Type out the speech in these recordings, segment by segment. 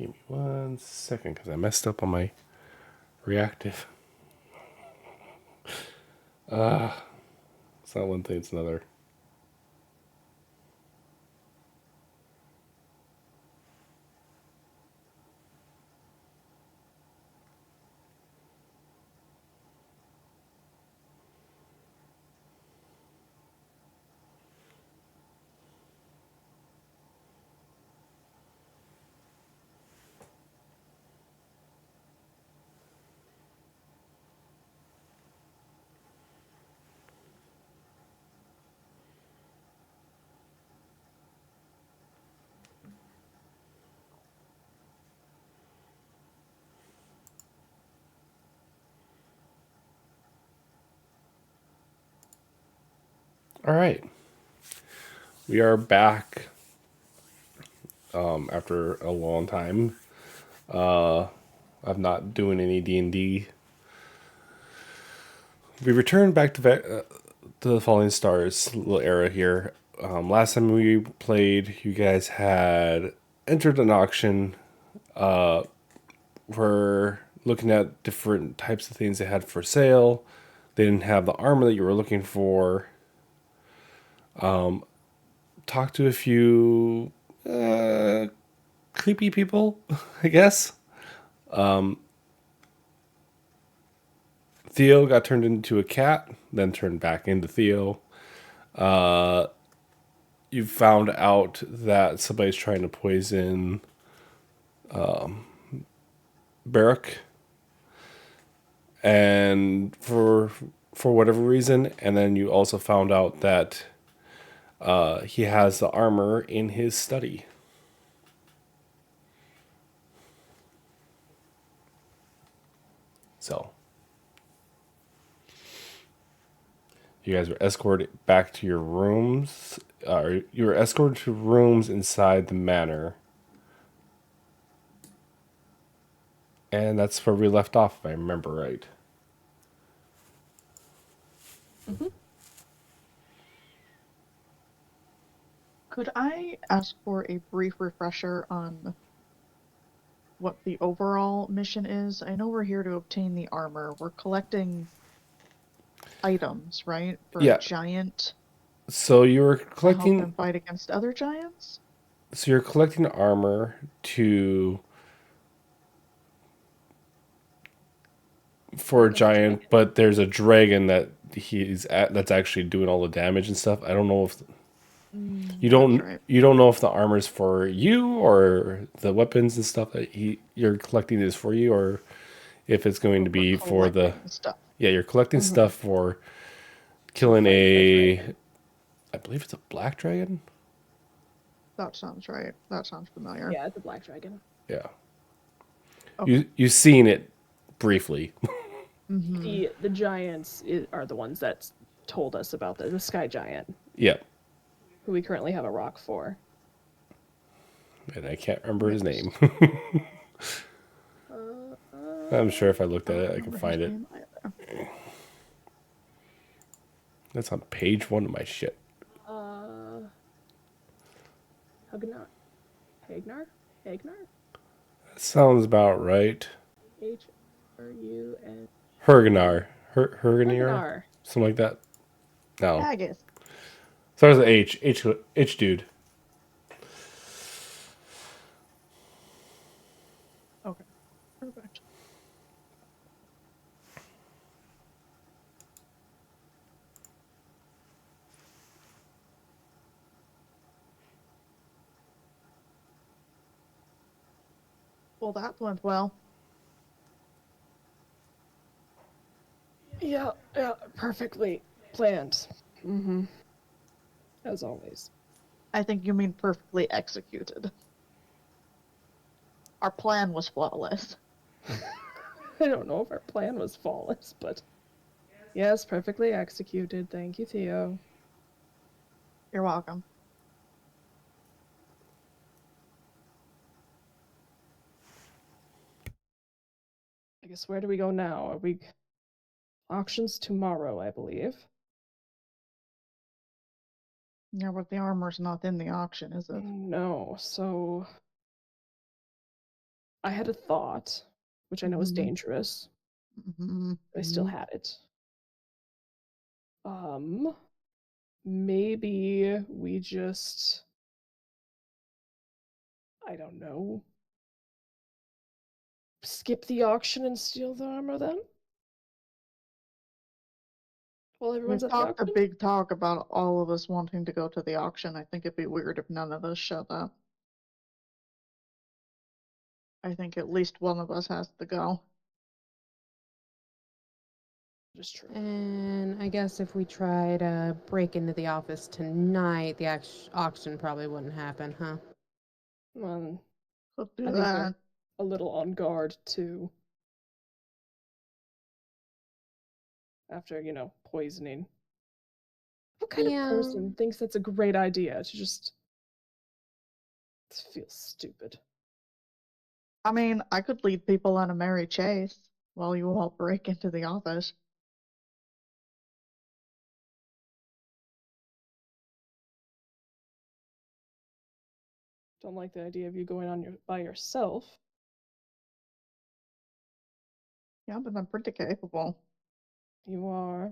Give me 1 second because I messed up on my reactive. It's not one thing, it's another. All right. We are back after a long time. I'm not doing any D&D. We returned back to the Falling Stars little era here. Last time we played, you guys had entered an auction. We're looking at different types of things they had for sale. They didn't have the armor that you were looking for. Talked to a few creepy people, I guess. Theo got turned into a cat, then turned back into Theo. You found out that somebody's trying to poison Barrack, and for whatever reason, and then you also found out that he has the armor in his study. So you guys were escorted back to your rooms. You were escorted to rooms inside the manor. And that's where we left off, if I remember right. Could I ask for a brief refresher on what the overall mission is? I know we're here to obtain the armor. We're collecting items, right? For a Yeah. giant So you were to help collecting. them fight against other giants? So you're collecting armor to for a Fight a giant, dragon. but there's a dragon that's actually doing all the damage and stuff. I don't know if That's right. you don't know if the armor's for you or the weapons and stuff that you're collecting is for you, or if it's going to But we're be for the. collecting stuff. Yeah, you're collecting Mm-hmm. stuff for For killing fighting the a. dragon. I believe it's a black dragon. That sounds right. That sounds familiar. Yeah, it's a black dragon. Yeah, Okay. you've seen it briefly. Mm-hmm. The giants are the ones that told us about the sky giant, Yeah, who we currently have a rock for. and I can't remember his Yes. name. Uh, I'm sure if I I looked at don't it, I can remember his find it. name either. That's on page 1 of my shit. Hugnar? Hagnar? Hagnar? That sounds about right. H-R-U-N... Herganar. Herganar? Hugnar. Something like that. No. Haggis. Starts with H. H dude. Okay. Perfect. Well, that went well. Yeah, perfectly planned. Mm-hmm. As always. I think you mean perfectly executed. Our plan was flawless. I don't know if our plan was flawless, but yes, perfectly executed. Thank you, Theo. You're welcome. I guess where do we go now? Are we auctions tomorrow, I believe. Yeah, but the armor's not in the auction, is it? No, so I had a thought, which I know is Mhm. dangerous. Mhm. I still had it. Maybe we just, I don't know, skip the auction and steal the armor then? While everyone's We've at the talked a auction? big talk about all of us wanting to go to the auction. I think it'd be weird if none of us showed up. I think at least one of us has to go. Just true. And I guess if we try to break into the office tonight, the auction probably wouldn't happen, huh? Well, Let's I do think we're that. a little on guard too. After, poisoning. What kind of Yeah. person thinks that's a great idea to just feel stupid? I mean, I could lead people on a merry chase while you all break into the office. Don't like the idea of you going on by yourself. Yeah, but I'm pretty capable. You are.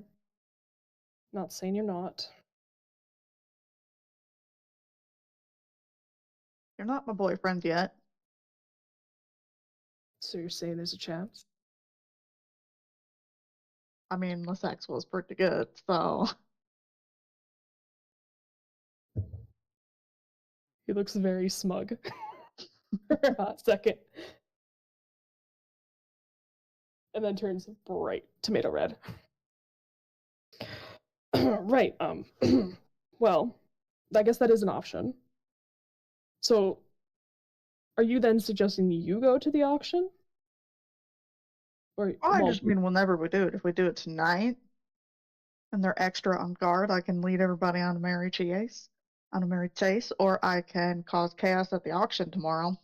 Not saying you're not. You're not my boyfriend yet. So you're saying there's a chance? I mean, the sex was pretty good, so He looks very smug for a hot second. And then turns bright tomato red. Right, well, I guess that is an option. So, are you then suggesting you go to the auction? Or, I well, just mean whenever we do it. If we do it tonight and they're extra on guard, I can lead everybody on a merry chase, or I can cause chaos at the auction tomorrow.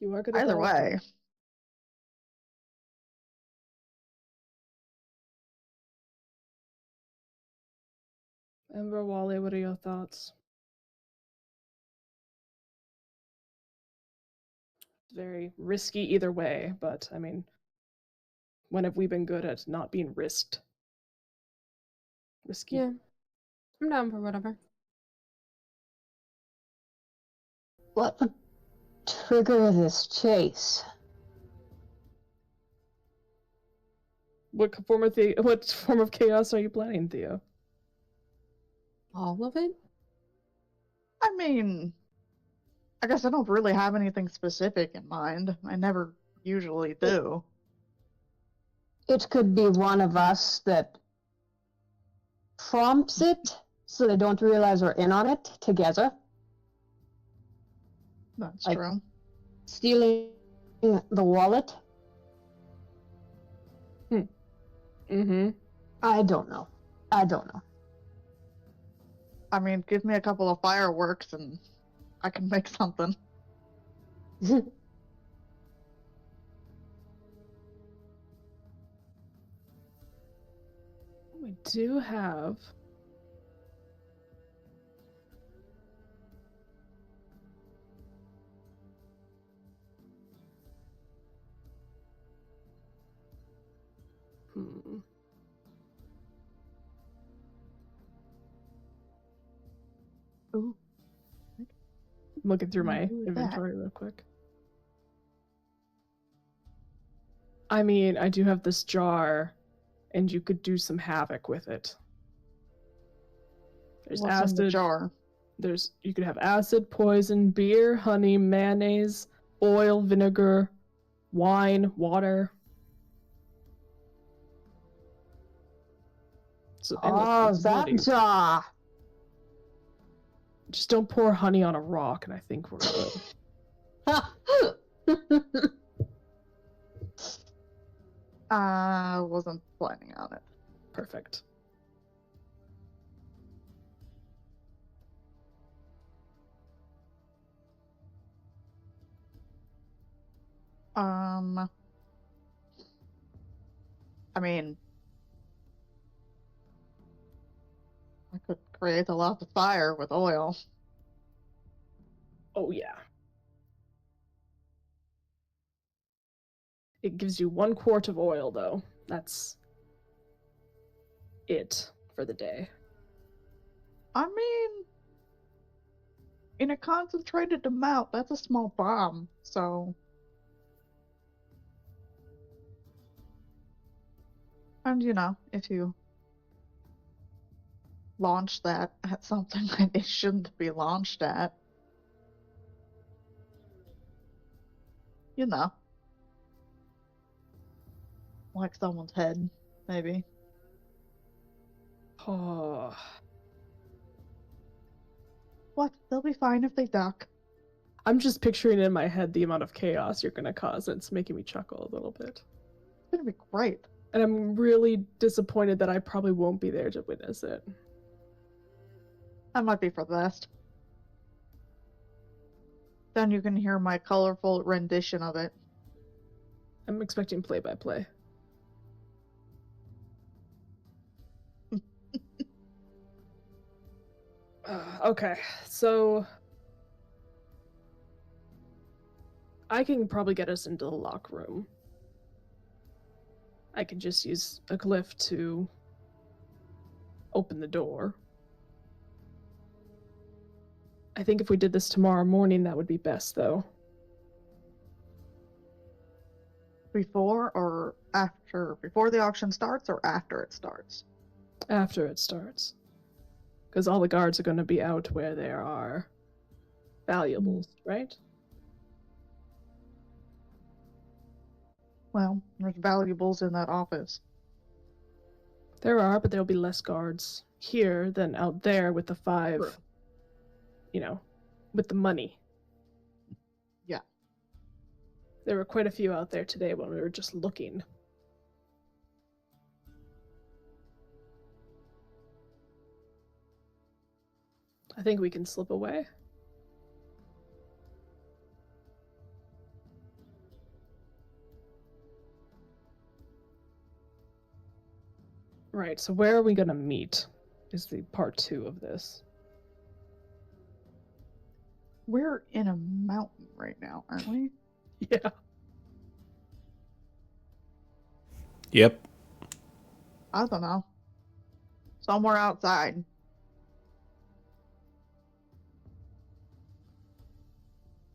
you are good at Either that. way. Ember, Wally, what are your thoughts? It's very risky either way, but I mean, when have we been good at not being risked? Risky. Yeah. I'm down for whatever. What would trigger this chase? What form of chaos are you planning, Theo? All of it? I mean, I guess I don't really have anything specific in mind. I never usually do. It could be one of us that prompts it so they don't realize we're in on it together. That's Like- true. Stealing the wallet? Mm-hmm. I don't know. I mean, give me a couple of fireworks and I can make something. We do have Ooh. I'm looking through What do my I do with that? inventory real quick. I mean, I do have this jar, and you could do some havoc with it. There's What's in the acid. jar? You could have acid, poison, beer, honey, mayonnaise, oil, vinegar, wine, water. So endless Oh, that possibilities. jar. Just don't pour honey on a rock, and I think we're good. I wasn't planning on it. Perfect. I mean, I could create a lot of fire with oil. Oh yeah. It gives you 1 quart of oil, though. That's it for the day. I mean, in a concentrated amount, that's a small bomb, so. And if you launch that at something that it shouldn't be launched at, like someone's head, maybe. Oh, What? They'll be fine if they duck. I'm just picturing in my head the amount of chaos you're gonna cause. It's making me chuckle a little bit. It's gonna be great. And I'm really disappointed that I probably won't be there to witness it. That might be for the best. Then you can hear my colorful rendition of it. I'm expecting play-by-play. Okay, so I can probably get us into the lock room. I can just use a glyph to open the door. I think if we did this tomorrow morning, that would be best, though. Before or after? Before the auction starts or after it starts? After it starts. Because all the guards are going to be out where there are valuables, right? Well, there's valuables in that office. There are, but there'll be less guards here than out there with the 5, True. With the money. Yeah. There were quite a few out there today when we were just looking. I think we can slip away. Right, so where are we gonna meet is the part 2 of this. We're in a mountain right now, aren't we? Yeah. Yep. I don't know. Somewhere outside.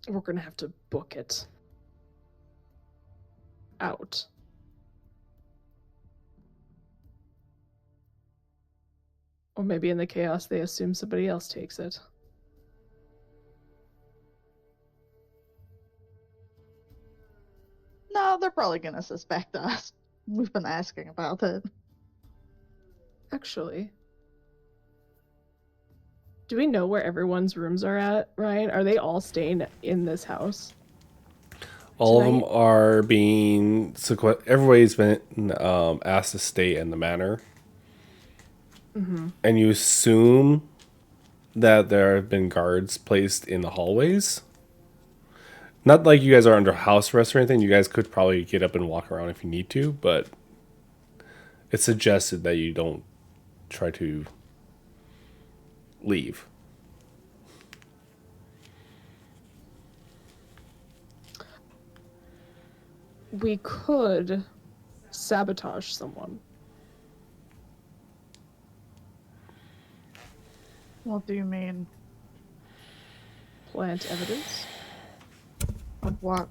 We're gonna have to book it out. Or maybe in the chaos they assume somebody else takes it. No, they're probably gonna suspect us. We've been asking about it. Actually, do we know where everyone's rooms are at, Ryan? Are they all staying in this house? All of Tonight? them are being everybody's been asked to stay in the manor. Mm-hmm. And you assume that there have been guards placed in the hallways. Not like you guys are under house arrest or anything. You guys could probably get up and walk around if you need to, but it's suggested that you don't try to leave. We could sabotage someone. What do you mean? Plant evidence. Of what?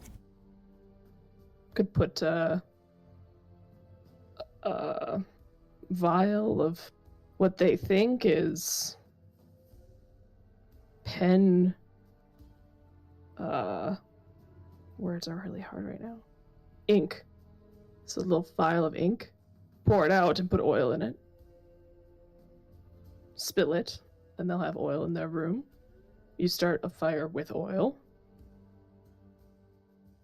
Could put a vial of what they think is pen. Words are really hard right now. Ink. So a little vial of ink. Pour it out and put oil in it. Spill it, and they'll have oil in their room. You start a fire with oil.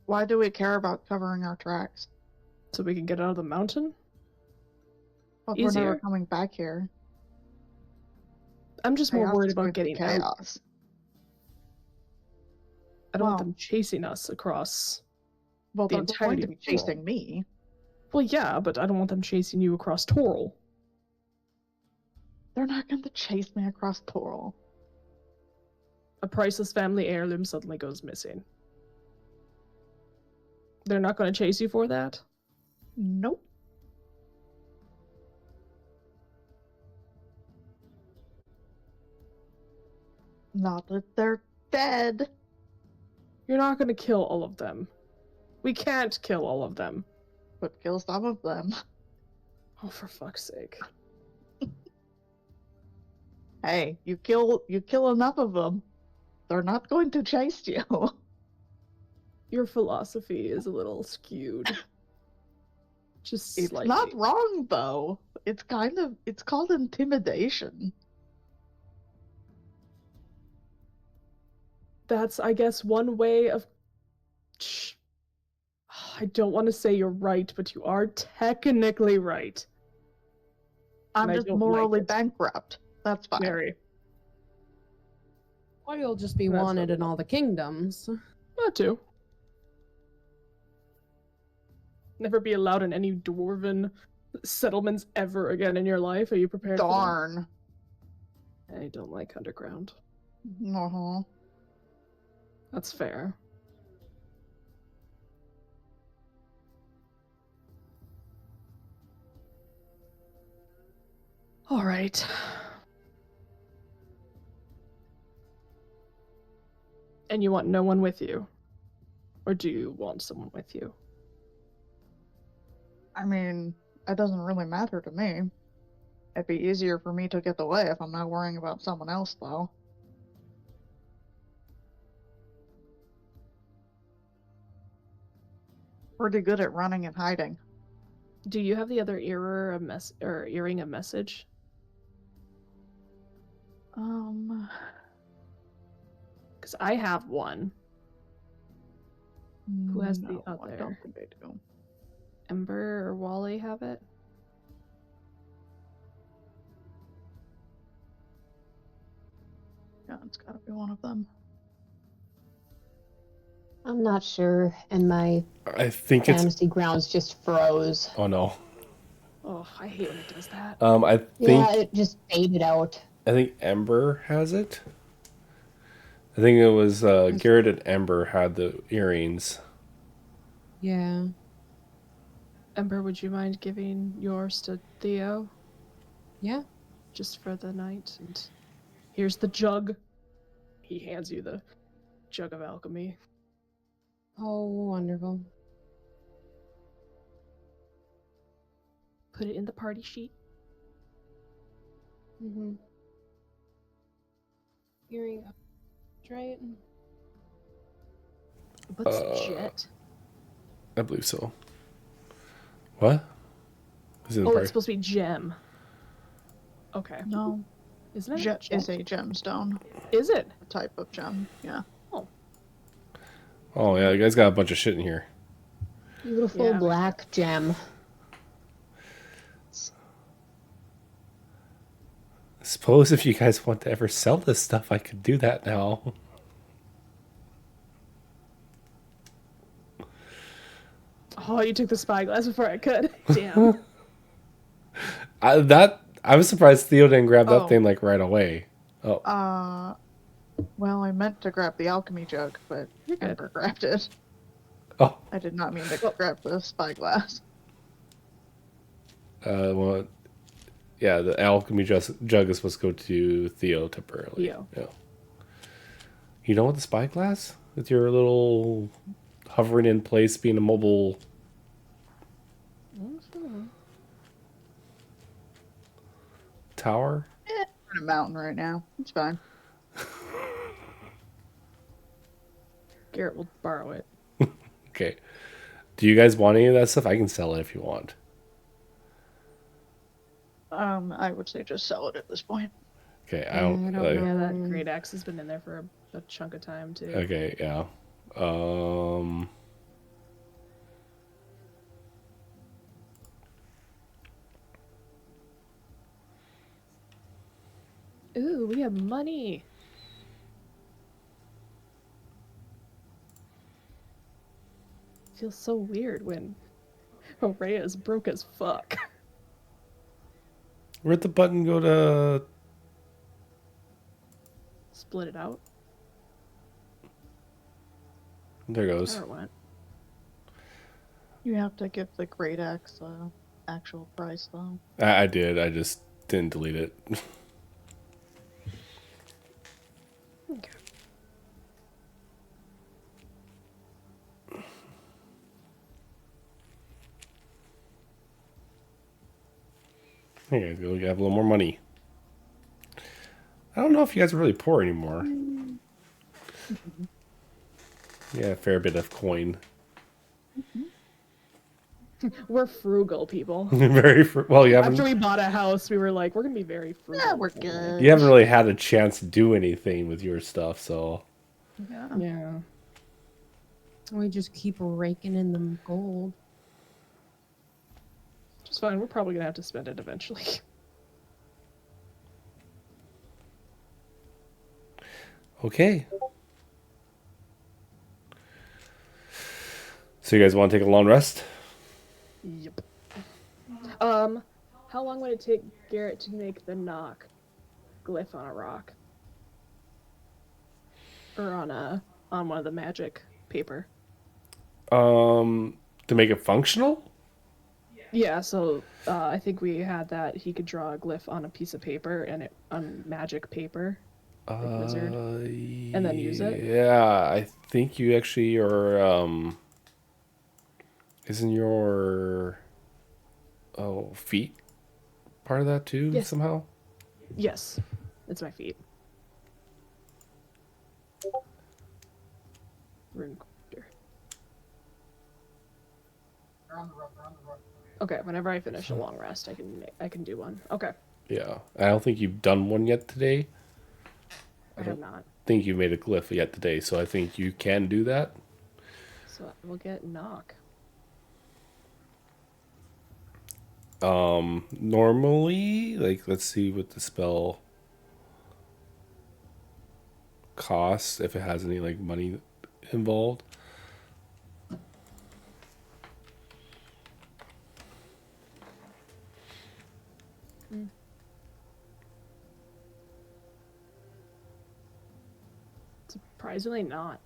Why do we care about covering our tracks? So we can get out of the mountain? But we're never Easier. coming back here. I'm just more Chaos worried is going about to be getting out. chaos. I don't want Well- them chasing us across. Well, The they're going entirety to be of Toril. chasing me. Well, yeah, but I don't want them chasing you across Toril. They're not going to chase me across Toril. A priceless family heirloom suddenly goes missing. They're not going to chase you for that? Nope. Not that they're dead. You're not going to kill all of them. We can't kill all of them. But kill some of them. Oh, for fuck's sake. Hey, you kill enough of them, they're not going to chase you. Your philosophy is a little skewed. Just It's slightly. not wrong though. It's called intimidation. That's, I guess, one way of... I don't want to say you're right, but you are technically right. I'm And I just don't like morally it. bankrupt. That's fine. Very. Or you'll just be That's wanted what in all the kingdoms. That too. Never be allowed in any dwarven settlements ever again in your life. Are you prepared for Darn. that? I don't like underground. Uh-huh. That's fair. All right. And you want no one with you? Or do you want someone with you? I mean, it doesn't really matter to me. It'd be easier for me to get away if I'm not worrying about someone else, though. Pretty good at running and hiding. Do you have the other earring a message? Because I have one. Who has the no, I other? don't think I do. Ember or Wally have it? Yeah, it's gotta be one of them. I'm not sure, and my I think it's. fantasy grounds just froze. Oh no. Oh, I hate when it does that. I think Yeah, it just faded out. I think Ember has it. I think it was Garrett and Ember had the earrings. Yeah. Ember, would you mind giving yours to Theo? Yeah. Just for the night? And here's the jug. He hands you the jug of alchemy. Oh, wonderful. Put it in the party sheet. Mm-hmm. Earring, right? What's jet? I believe so. What? Is it in the Oh, party? it's supposed to be gem. Okay. No, Isn't it? jet is a gemstone. Is it? A type of gem, yeah. Oh yeah, you guys got a bunch of shit in here. Beautiful Yeah. black gem. I suppose if you guys want to ever sell this stuff, I could do that now. Oh, you took the spyglass before I could. Damn. I was surprised Theo didn't grab that Oh. thing like right away. Oh, Well, I meant to grab the alchemy jug, but You're good. Ember grabbed it. oh. I did not mean to grab the spyglass. Well, yeah, the alchemy jug is supposed to go to Theo temporarily. Theo. Yeah. You know what the spyglass with your little hovering in place, being a mobile. Tower. We're in a mountain right now. It's fine. Garrett will borrow it. Okay. Do you guys want any of that stuff? I can sell it if you want. I would say just sell it at this point. Okay, I I don't. don't like- know. Yeah, that great axe has been in there for a chunk of time too. Okay, yeah. Ooh, we have money. Feels so weird when Rhea is broke as fuck. Where'd the button go to? Split it out. There it goes. There it went. You have to give the Great Axe actual price though. I did. I just didn't delete it. Okay. Hey guys, go have a little more money. I don't know if you guys are really poor anymore. Yeah, a fair bit of coin. We're frugal people. Very well. You After haven't. we bought a house, we were like, we're gonna be very frugal. Yeah, we're good. You haven't really had a chance to do anything with your stuff, so Yeah. Yeah. We just keep raking in the gold. Which is fine. We're probably gonna have to spend it eventually. okay. So you guys want to take a long rest? Yep. How long would it take Garrett to make the knock glyph on a rock? Or on one of the magic paper? To make it functional? Yeah, so I think we had that he could draw a glyph on a piece of paper and it on magic paper. Wizard. And then use it? Yeah, I think you actually are. Isn't your feet part of that too? Yes. Somehow. Yes. It's my feet. Rune Collector. Okay, whenever I finish a long rest, I can do one. Okay, Yeah, I don't think you've done one yet today. I have not. Think you've made a glyph yet today, so I think you can do that. So I will get knock. Normally, like, let's see what the spell costs, if it has any, like, money involved. Surprisingly not.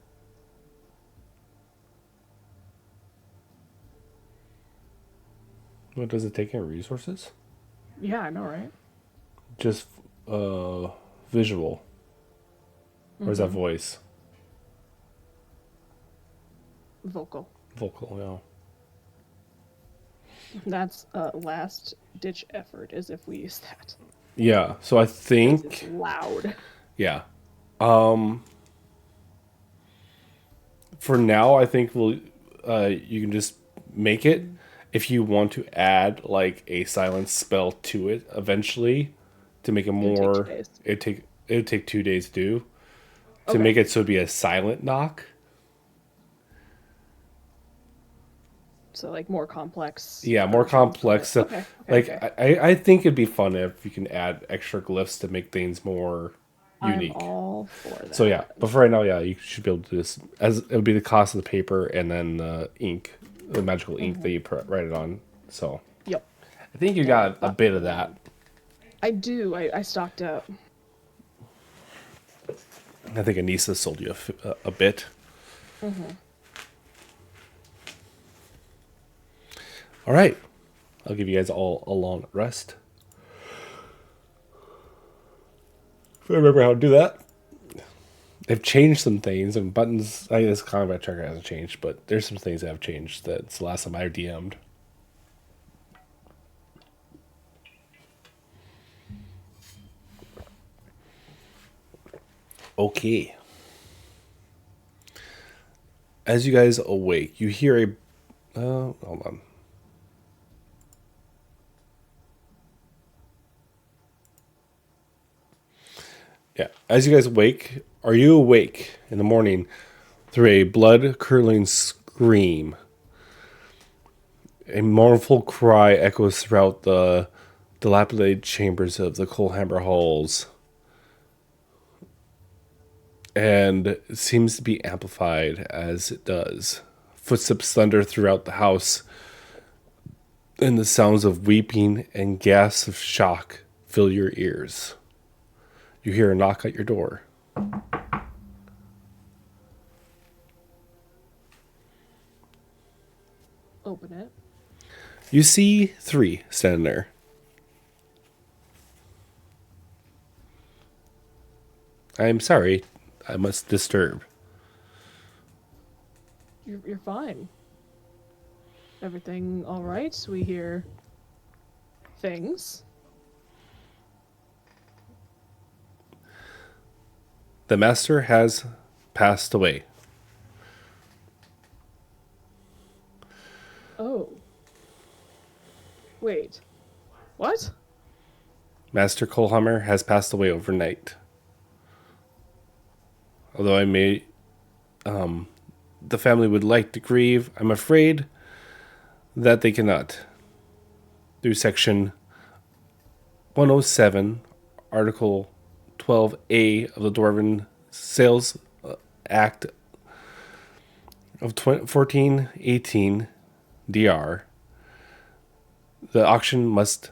What does it take in resources? Yeah, I know, right? Just visual. Or is that voice? Vocal. Vocal, yeah. That's last ditch effort, is if we use that. Yeah, so I It's think loud. yeah. For now I think we'll you can just make it. If you want to add like a silence spell to it eventually to make it would take more 2 days. it'd take 2 days to do. To Okay. make it so it'd be a silent knock. So like more complex. Yeah, more version of it. complex. So, Okay. like okay. I think it'd be fun if you can add extra glyphs to make things more unique. I'm all for that. So yeah, but for right now, yeah, you should be able to do this. As it would be the cost of the paper and then the ink, the magical ink that you write it on. So Yep. I think you got a bit of that. I do. I stocked up. I think Anissa sold you a bit. All right, I'll give you guys all a long rest. If I remember how to do that. They've changed some things and buttons. I guess combat tracker hasn't changed, but there's some things that have changed. That's the last time I DM'd. Okay. As you guys awake, you hear a. Hold on. Yeah. As you guys wake, are you awake in the morning through a blood curdling scream? A mournful cry echoes throughout the dilapidated chambers of the Coalhammer halls. And it seems to be amplified as it does. Footsteps thunder throughout the house, and the sounds of weeping and gasps of shock fill your ears. You hear a knock at your door. open it. You see 3 standing there. I am sorry. I must disturb. You're fine. Everything all right? We hear things. The master has passed away. Oh. Wait. What? Master Kohlhammer has passed away overnight. Although the family would like to grieve, I'm afraid that they cannot. Through Section 107, Article 12A of the Dwarven Sales Act of 1418 DR, the auction must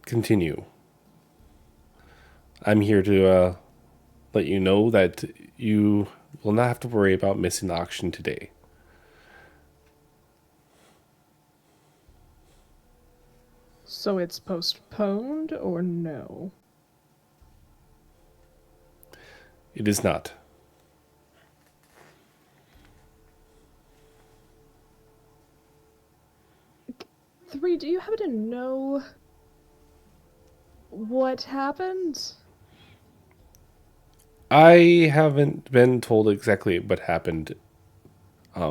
continue. I'm here to let you know that you will not have to worry about missing the auction today. So it's postponed or no? It is not. Three, do you happen to know what happened? I haven't been told exactly what happened. I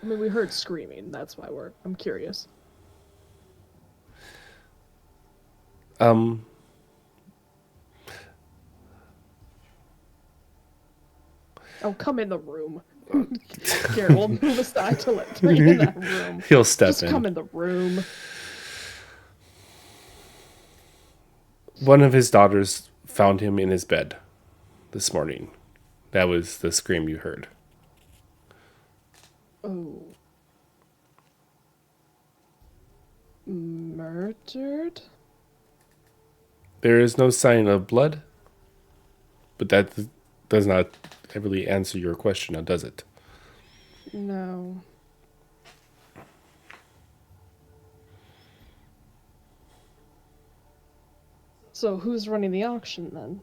mean, we heard screaming. That's why I'm curious. Um, Oh, come in the room. Garrett will move aside to let three in that room. He'll step Just in. come in the room. One of his daughters found him in his bed this morning. That was the scream you heard. Oh. Murdered? There is no sign of blood, but that does not really answer your question, now does it? No. So who's running the auction then?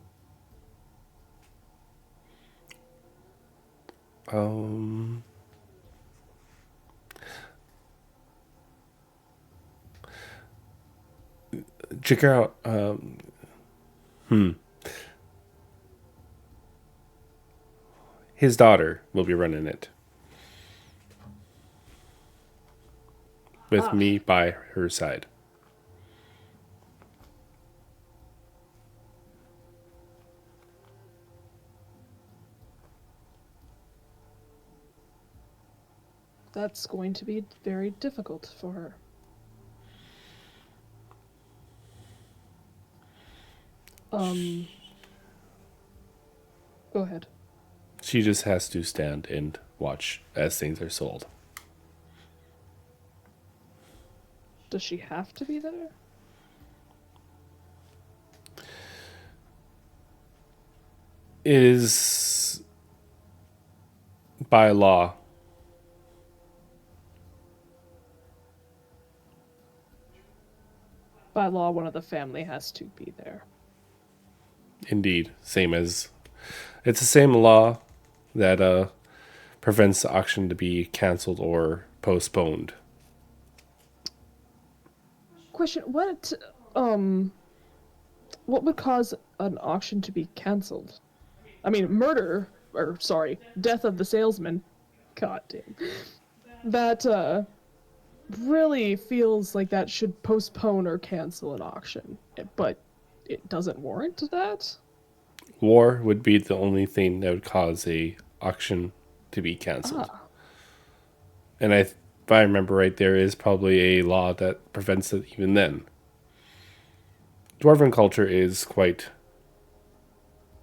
Check out. His daughter will be running it. With me by her side. That's going to be very difficult for her. Go ahead. She just has to stand and watch as things are sold. Does she have to be there? It is by law. By law, one of the family has to be there. Indeed. Same as it's the same law that prevents the auction to be canceled or postponed. Question, what would cause an auction to be cancelled? I mean, death of the salesman. God damn. That, really feels like that should postpone or cancel an auction. But it doesn't warrant that? War would be the only thing that would cause a auction to be canceled. And if I remember right, there is probably a law that prevents it even then. Dwarven culture is quite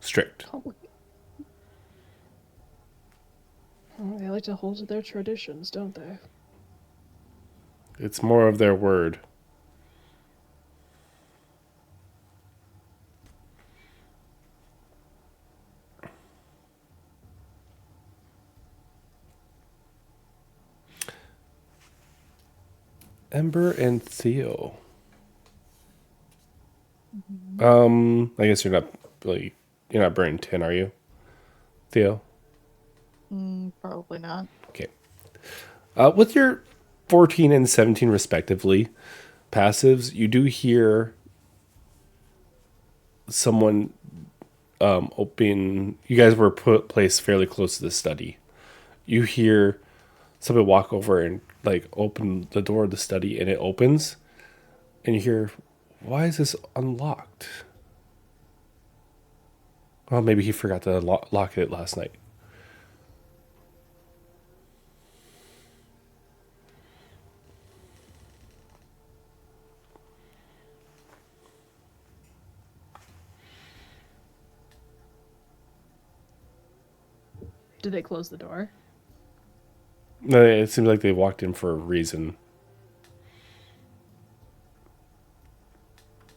strict. Oh, they like to hold to their traditions, don't they? It's more of their word. Ember and Theo. I guess you're not burning tin, are you, Theo? Probably not. Okay. With your 14 and 17 respectively passives, you do hear someone open. You guys were placed fairly close to the study. You hear somebody walk over and like open the door of the study, and it opens, and you hear, "Why is this unlocked?" Well, maybe he forgot to lock it last night. Did they close the door? No, it seems like they walked in for a reason.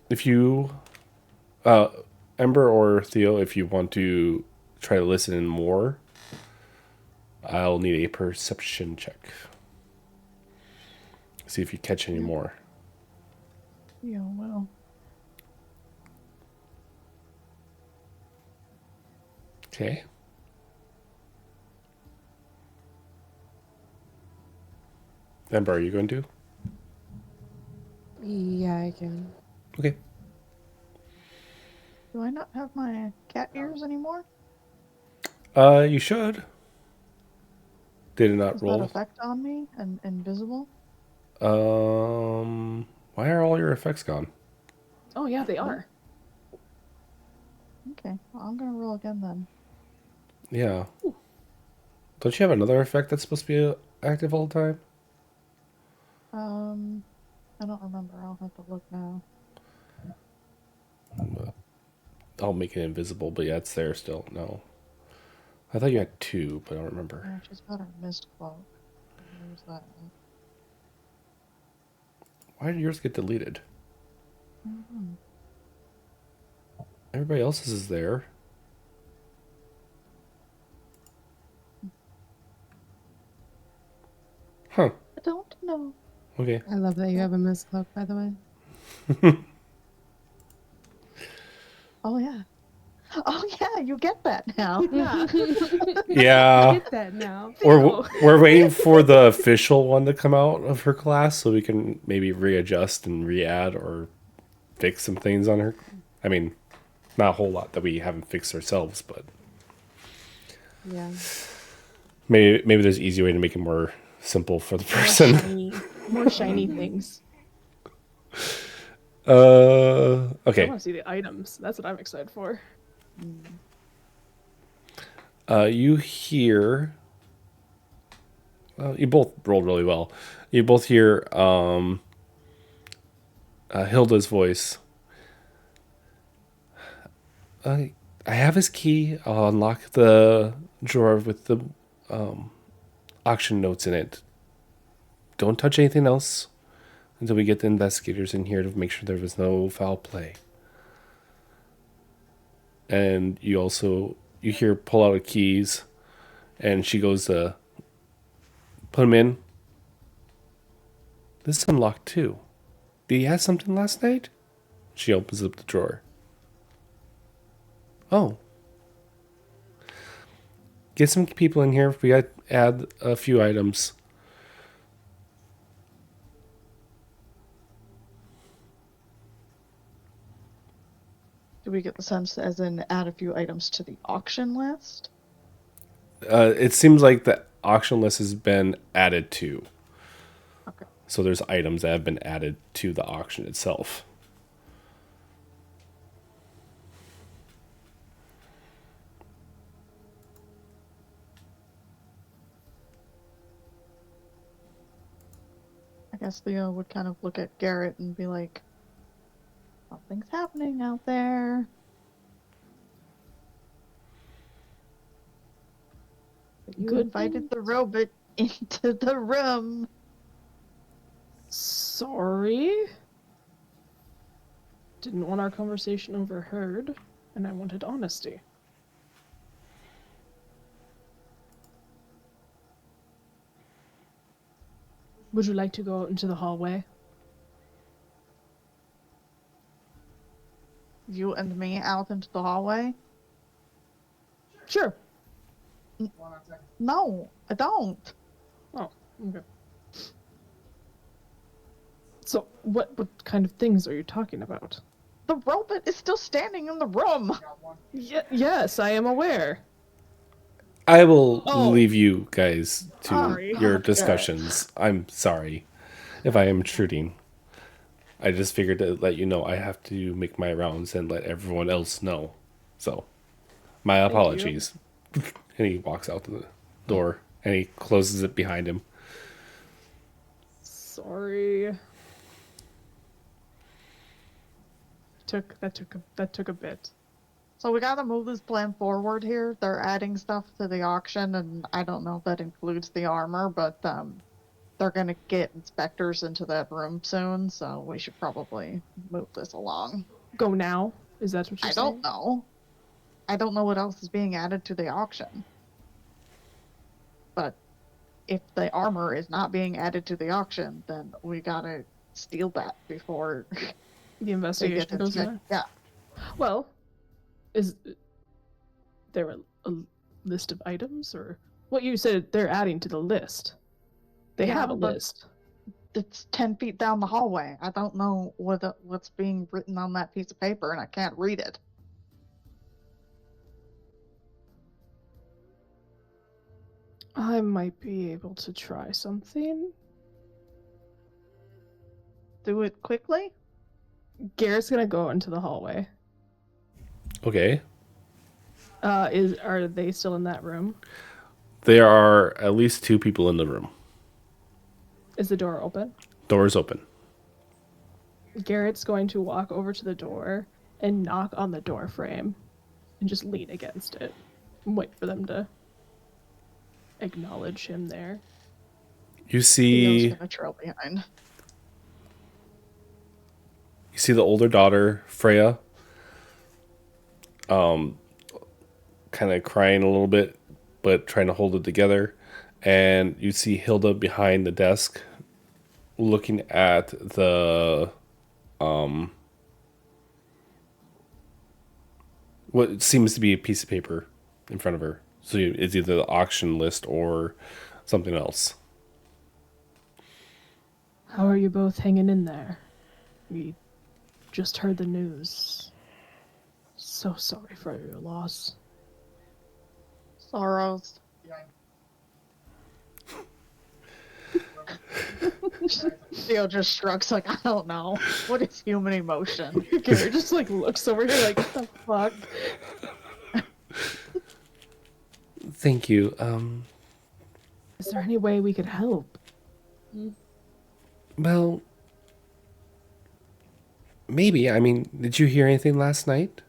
If you, Ember or Theo, if you want to try to listen in more, I'll need a perception check. See if you catch any more. Yeah, well. Okay. Ember, are you going to? Yeah, I can. Okay. Do I not have my cat ears anymore? You should. Did it not Does that roll? effect on me and invisible? Why are all your effects gone? Oh yeah, they are. Okay, well, I'm gonna roll again then. Yeah. Don't you have another effect that's supposed to be active all the time? I don't remember. I'll have to look now. I'll make it invisible, but yeah, it's there still. No. I thought you had two, but I don't remember. Yeah, she's got her mist cloak. Where's that? Why did yours get deleted? Mm-hmm. Everybody else's is there. Huh. I don't know. Okay. I love that you have a mist cloak, by the way. Oh yeah. Oh yeah, you get that now. Yeah. Get that now. We're waiting for the official one to come out of her class so we can maybe readjust and re-add or fix some things on her. I mean, not a whole lot that we haven't fixed ourselves, but Yeah. maybe there's an easy way to make it more simple for the person. More shiny things. I Okay. want to see the items. That's what I'm excited for. You hear. You both rolled really well. You both hear Hilda's voice. I have his key. I'll unlock the drawer with the auction notes in it. Don't touch anything else until we get the investigators in here to make sure there was no foul play. And you hear pull out of keys, and she goes to put them in. This is unlocked too. Did he have something last night? She opens up the drawer. Oh. Get some people in here. We got to add a few items. Do we get the sense as in add a few items to the auction list? It seems like the auction list has been added to. Okay. So there's items that have been added to the auction itself. I guess Leo would kind of look at Garrett and be like, something's happening out there. You Good invited the robot into the room. Sorry. Didn't want our conversation overheard, and I wanted honesty. Would you like to go out into the hallway? You and me out into the hallway? Sure. No, I don't. Oh, okay. So, what kind of things are you talking about? The robot is still standing in the room. Yes, I am aware. I will Oh. leave you guys to Sorry. your Okay. discussions. I'm sorry if I am intruding. I just figured to let you know I have to make my rounds and let everyone else know. So, my you. apologies. And he walks out the door and he closes it behind him. Sorry. That took a bit. So we gotta move this plan forward here. They're adding stuff to the auction, and I don't know if that includes the armor, but they're gonna get inspectors into that room soon, so we should probably move this along. Go now? Is that what you're I saying? don't know. I don't know what else is being added to the auction. But if the armor is not being added to the auction, then we gotta steal that before The they investigation get goes to on. Yeah. Well, is there a list of items, or what you said they're adding to the list? They Yeah, have a but- list. It's 10 feet down the hallway. I don't know what's being written on that piece of paper, and I can't read it. I might be able to try something. Do it quickly? Garrett's gonna go into the hallway. Okay. Are they still in that room? There are at least 2 people in the room. Is the door open? Door's open. Garrett's going to walk over to the door and knock on the door frame and just lean against it and wait for them to acknowledge him there. You Theo's see gonna trail behind. the older daughter, Freya, kind of crying a little bit, but trying to hold it together. And you see Hilda behind the desk, looking at the, what seems to be a piece of paper in front of her. So it's either the auction list or something else. How are you both hanging in there? We just heard the news. So sorry for your loss. Sorrows. Theo just shrugs like, I don't know. What is human emotion? Garrett just like looks over here like, what the fuck? Thank you. Is there any way we could help? Well, maybe. I mean, did you hear anything last night?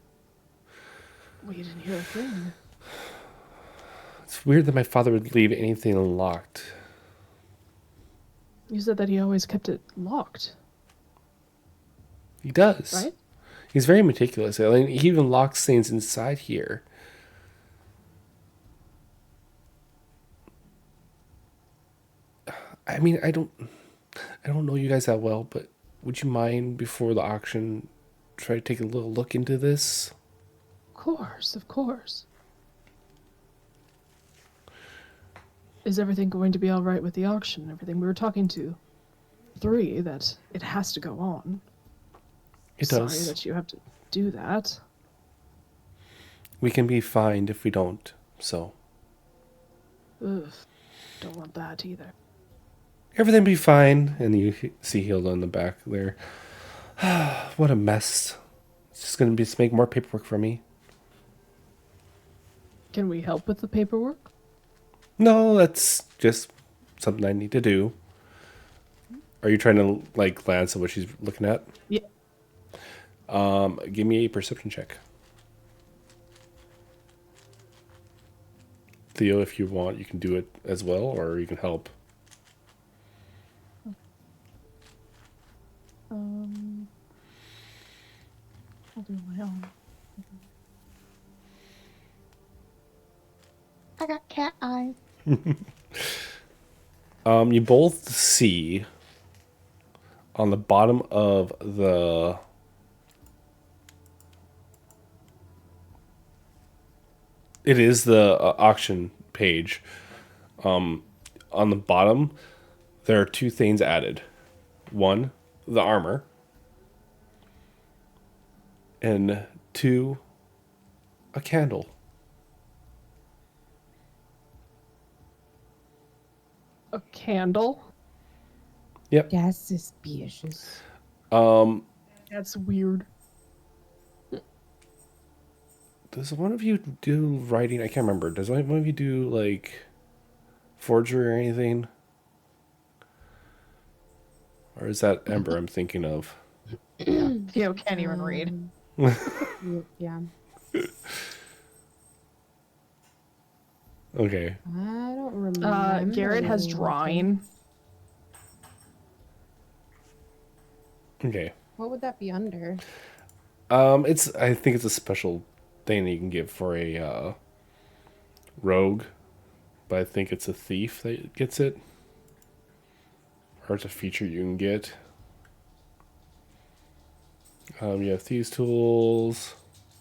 We didn't hear a thing. It's weird that my father would leave anything unlocked. You said that he always kept it locked, He does. right? He's very meticulous. I mean, he even locks things inside here. I mean, I don't know you guys that well, but would you mind before the auction try to take a little look into this? Of course. Is everything going to be all right with the auction and everything? We were talking to 3 that it has to go on. It Sorry does. that you have to do that. We can be fined if we don't. So Ugh, don't want that either. everything be fine. And you see Hilda in the back there. What a mess. It's just going to be make more paperwork for me. Can we help with the paperwork? No, that's just something I need to do. Are you trying to like glance at what she's looking at? Yeah. Give me a perception check. Theo, if you want, you can do it as well, or you can help. I'll do my own. I got cat eyes. You both see on the bottom of the it is the auction page. On the bottom, there are two things added. One, the armor, and two, a candle. A candle? Yep. That's suspicious. That's weird. Does one of you do writing? I can't remember. Does one of you do like forgery or anything? Or is that Ember I'm thinking of? Theo can't even read. Yeah. Okay. I don't remember. Garrett has anything. drawing. Okay. What would that be under? I think it's a special thing that you can get for a rogue, but I think it's a thief that gets it. Or it's a feature you can get. You have thieves tools.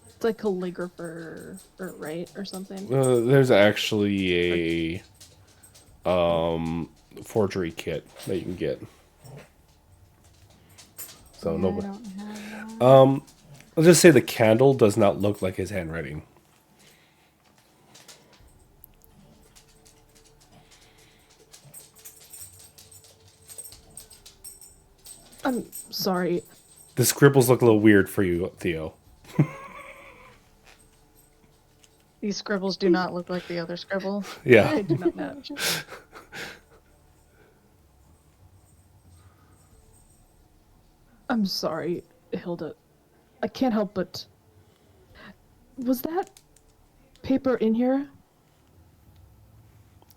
It's like calligrapher, right, or something. There's actually a forgery kit that you can get. So Yeah, I nobody. don't have that. Let's just say the candle does not look like his handwriting. I'm sorry. The scribbles look a little weird for you, Theo. These scribbles do not look like the other scribbles. Yeah. They do not match. I'm sorry, Hilda. I can't help but... Was that paper in here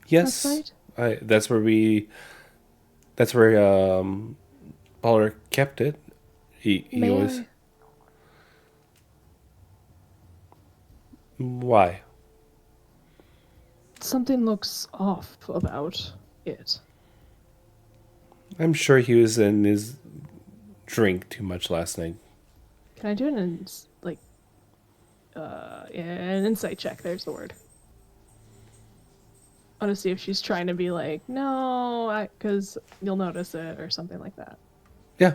Yes. last night? That's where Baller kept it. He May always. I? Why? Something looks off about it. I'm sure he was in his drink too much last night. Can I do an an insight check? There's the word. I want to see if she's trying to be like, no, because you'll notice it or something like that. Yeah.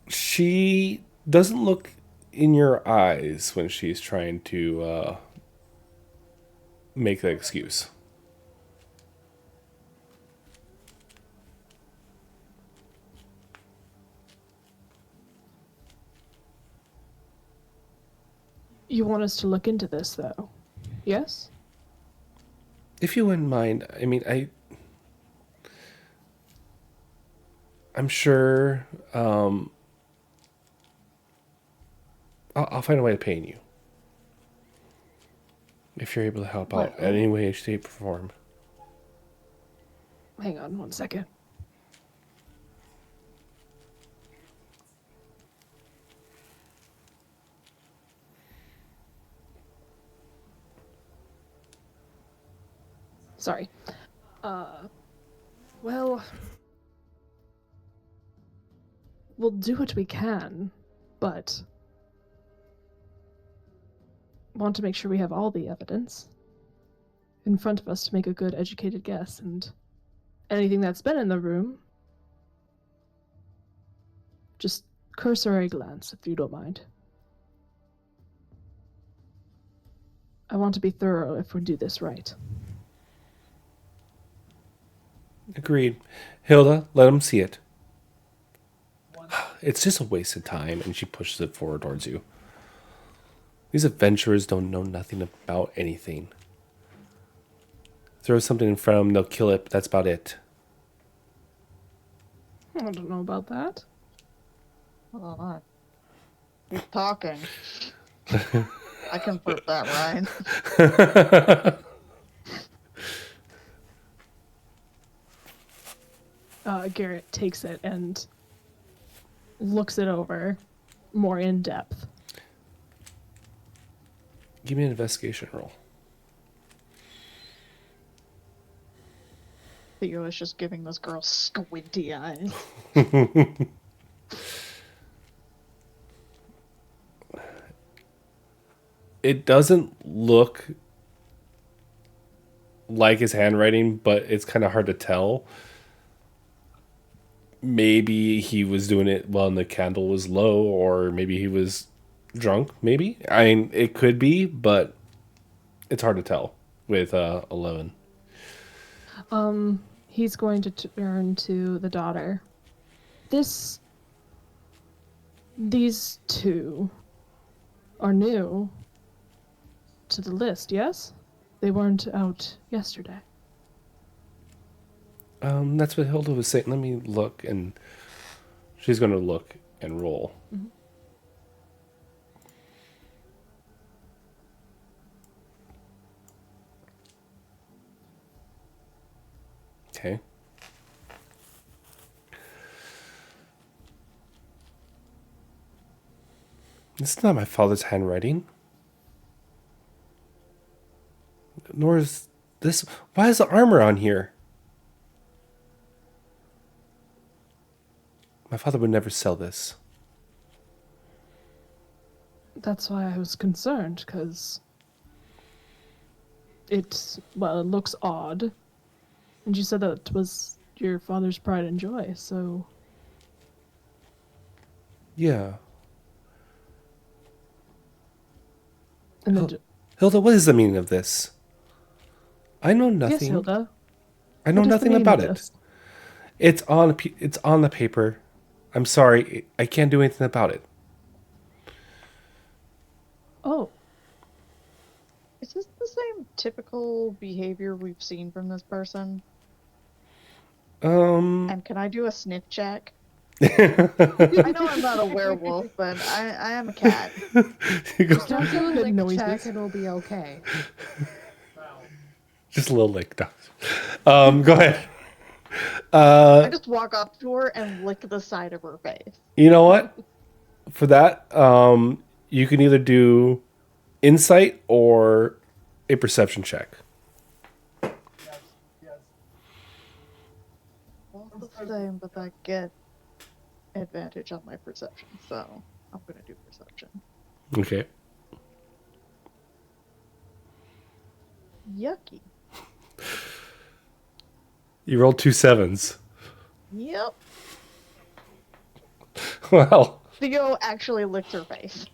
She doesn't look in your eyes when she's trying to make that excuse. You want us to look into this, though? Yes? If you wouldn't mind, I mean, I'm sure I'll find a way of paying you. If you're able to help out in any way, shape, or form. Hang on 1 second. Sorry. Well, we'll do what we can, but want to make sure we have all the evidence in front of us to make a good, educated guess, and anything that's been in the room, just cursory glance, if you don't mind. I want to be thorough if we do this right. Agreed. Hilda, let him see it. It's just a waste of time, and she pushes it forward towards you. These adventurers don't know nothing about anything. Throw something in front of them, they'll kill it, but that's about it. I don't know about that. Hold on. He's talking. I can prove that, right? Garrett takes it and looks it over more in depth. Give me an investigation roll. Theo is just giving this girl squinty eyes. It doesn't look like his handwriting, but it's kind of hard to tell. Maybe he was doing it while the candle was low, or maybe he was drunk. Maybe. I mean, it could be, but it's hard to tell with 11. He's going to turn to the daughter. These two are new to the list, yes? They weren't out yesterday. That's what Hilda was saying. Let me look, and she's going to look and roll. Mm-hmm. Okay. This is not my father's handwriting. Nor is this. Why is the armor on here? My father would never sell this. That's why I was concerned, because it looks odd. And you said that it was your father's pride and joy, so... Yeah. And then, Hilda, what is the meaning of this? I know nothing. yes, Hilda. I know What is the nothing meaning about of it. this? It's on the paper. I'm sorry. I can't do anything about it. Oh, Is this the same typical behavior we've seen from this person? And can I do a sniff check? I know I'm not a werewolf, but I am a cat. Just don't do a Good lick noises. check, it'll be okay. Just a little lick. Go ahead. I just walk up to her and lick the side of her face. You know what? For that, you can either do insight or a perception check. Well, it's the same, but I get advantage on my perception, so I'm gonna do perception. Okay. Yucky. You rolled 2 7s. Yep. Well, Theo actually licked her face.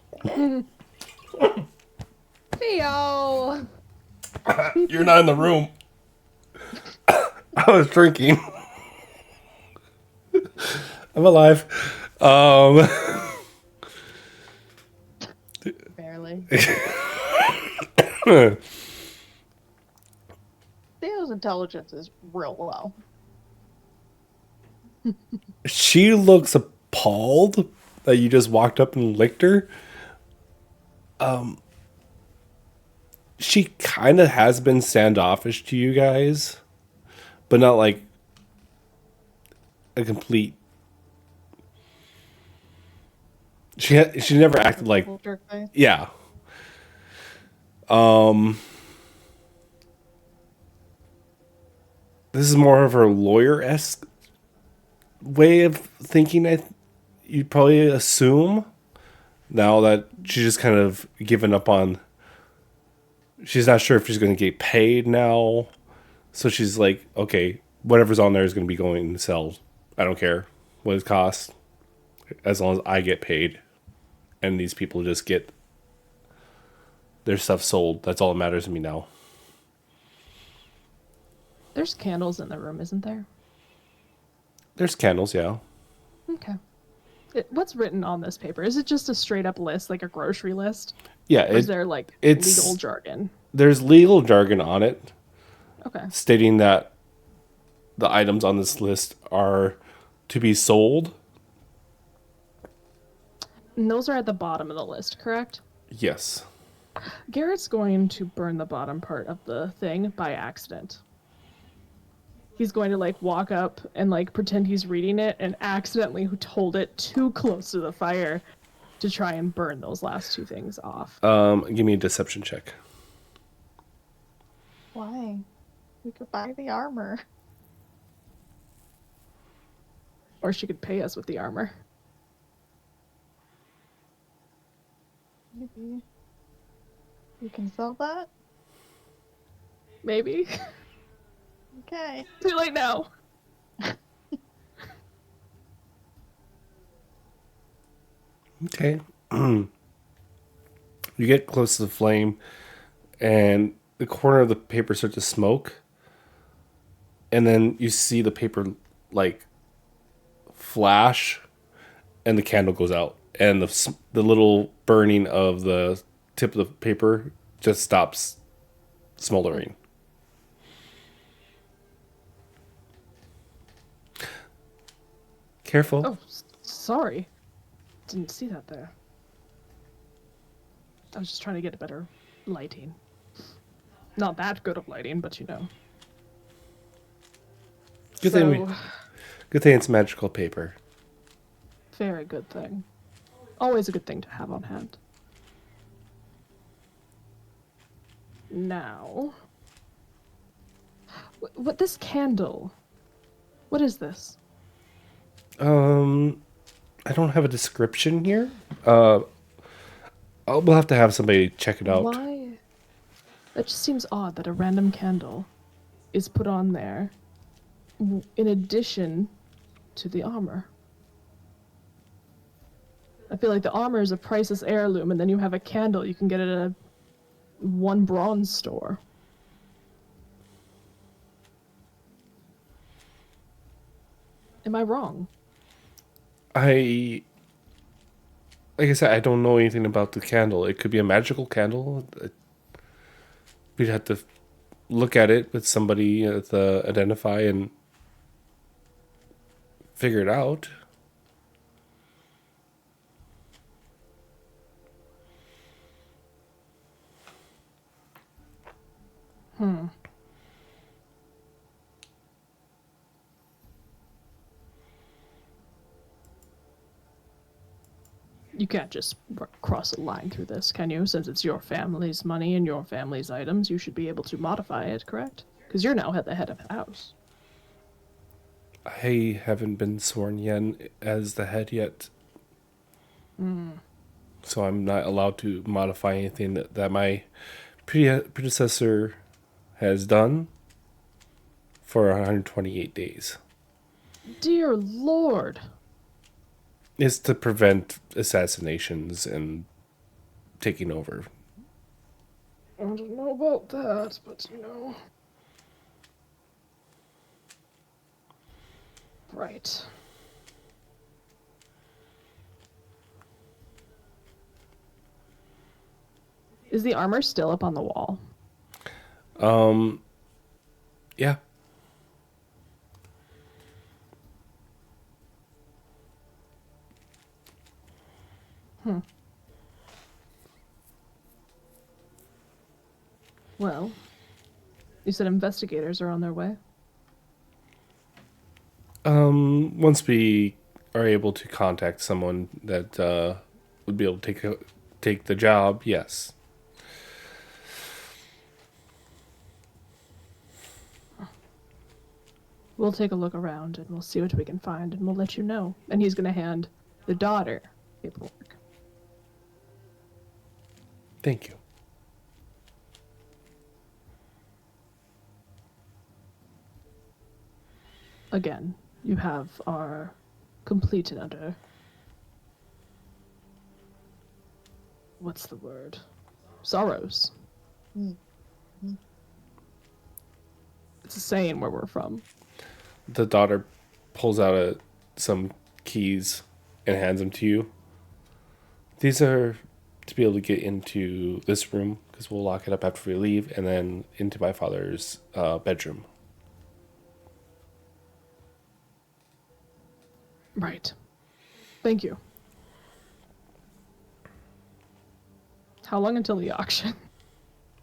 Theo! you're not in the room. I was drinking. I'm alive. Barely. Theo's intelligence is real low. She looks appalled that you just walked up and licked her. She kind of has been standoffish to you guys, but not like a complete. She never acted like, Little jerk face. yeah. This is more of her lawyer-esque way of thinking. You'd probably assume now that she's just kind of given up on. She's not sure if she's going to get paid now, so she's like, okay, whatever's on there is going to be going to sell. I don't care what it costs, as long as I get paid, and these people just get their stuff sold. That's all that matters to me now. there's candles in the room, isn't there? There's candles, yeah. Okay. What's written on this paper? Is it just a straight up list, like a grocery list? Yeah, Or is there like it's- legal jargon? there's legal jargon on it Okay. stating that the items on this list are to be sold. And those are at the bottom of the list, correct? Yes. Garrett's going to burn the bottom part of the thing by accident. he's going to like walk up and like pretend he's reading it and accidentally hold it too close to the fire to try and burn those last two things off. Give me a deception check. Why? We could buy the armor. Or she could pay us with the armor. Maybe. You can sell that? Maybe. Okay. Too late now. Okay. You get close to the flame, and the corner of the paper starts to smoke, and then you see the paper like flash, and the candle goes out, and the little burning of the tip of the paper just stops smoldering. Careful. Oh, sorry. Didn't see that there. I was just trying to get better lighting. Not that good of lighting, but you know. Good thing it's magical paper. Very good thing. Always a good thing to have on hand. Now, what this candle? What is this? I don't have a description here. We'll have to have somebody check it out. Why? That just seems odd that a random candle is put on there in addition to the armor. I feel like the armor is a priceless heirloom, and then you have a candle you can get at a one bronze store. Am I wrong? Like I said, I don't know anything about the candle. It could be a magical candle. We'd have to look at it with somebody to identify and figure it out. You can't just cross a line through this, can you? Since it's your family's money and your family's items, you should be able to modify it, correct? Because you're now the head of the house. I haven't been sworn yet as the head yet. So I'm not allowed to modify anything that my predecessor has done for 128 days. Dear Lord. It's to prevent assassinations and taking over. I don't know about that, but you know. Right. Is the armor still up on the wall? Yeah. Well, you said investigators are on their way. Once we are able to contact someone that would be able to take the job, yes. We'll take a look around and we'll see what we can find and we'll let you know. And he's going to hand the daughter paperwork. Thank you. Again, you have our complete and utter... What's the word? Sorrows. It's a saying where we're from. The daughter pulls out some keys and hands them to you. These are to be able to get into this room, because we'll lock it up after we leave, and then into my father's bedroom. Right. Thank you. How long until the auction?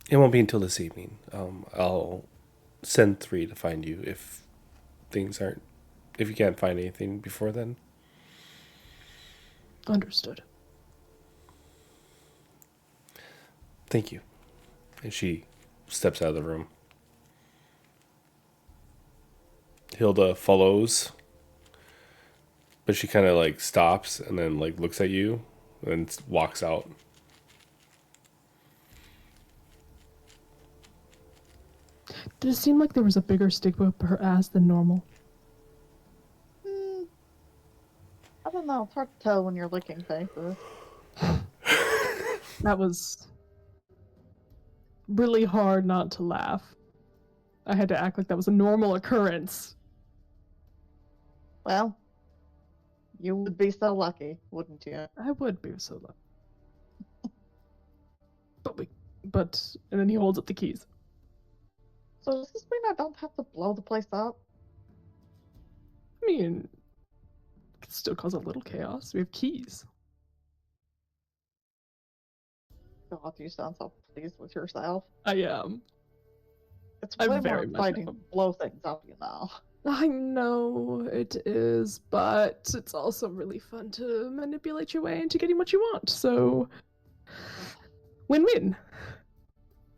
It won't be until this evening. I'll send 3 to find you if things aren't, if you can't find anything before then. Understood. Thank you. And she steps out of the room. Hilda follows, but she kind of like stops and then like looks at you and walks out. Did it seem like there was a bigger stigma up her ass than normal? Hmm, I don't know. It's hard to tell when you're licking faces. That was really hard not to laugh. I had to act like that was a normal occurrence. Well, you would be so lucky, wouldn't you? I would be so lucky. And then he holds up the keys. So does this mean I don't have to blow the place up? I mean, it could still cause a little chaos. We have keys. God, you sound so pleased with yourself. I am. It's I way very more much exciting am. to blow things up, you know. I know it is, but it's also really fun to manipulate your way into getting what you want. So, win-win.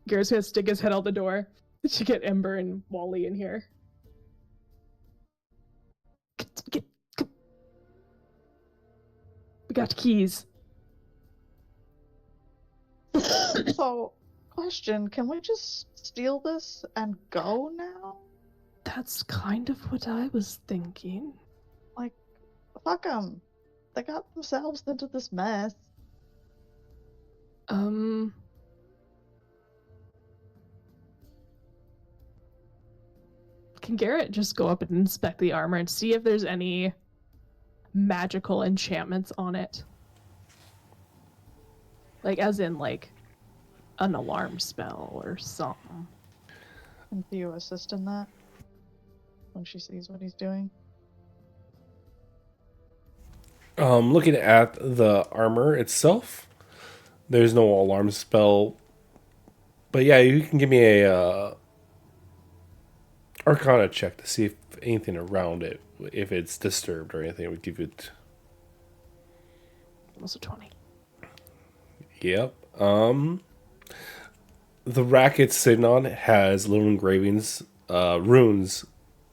Garrett's gonna stick his head out the door to get Ember and Wally in here. Get. We got keys. So, question, can we just steal this and go now? That's kind of what I was thinking. Like, fuck them. They got themselves into this mess. Can Garrett just go up and inspect the armor and see if there's any magical enchantments on it? Like, as in, like, an alarm spell or something. Can Theo assist in that? When she sees what he's doing? Looking at the armor itself, there's no alarm spell. But yeah, you can give me a Arcana check to see if anything around it, if it's disturbed or anything, would give it. Almost a 20. Yep. The rack it's sitting on has little engravings, runes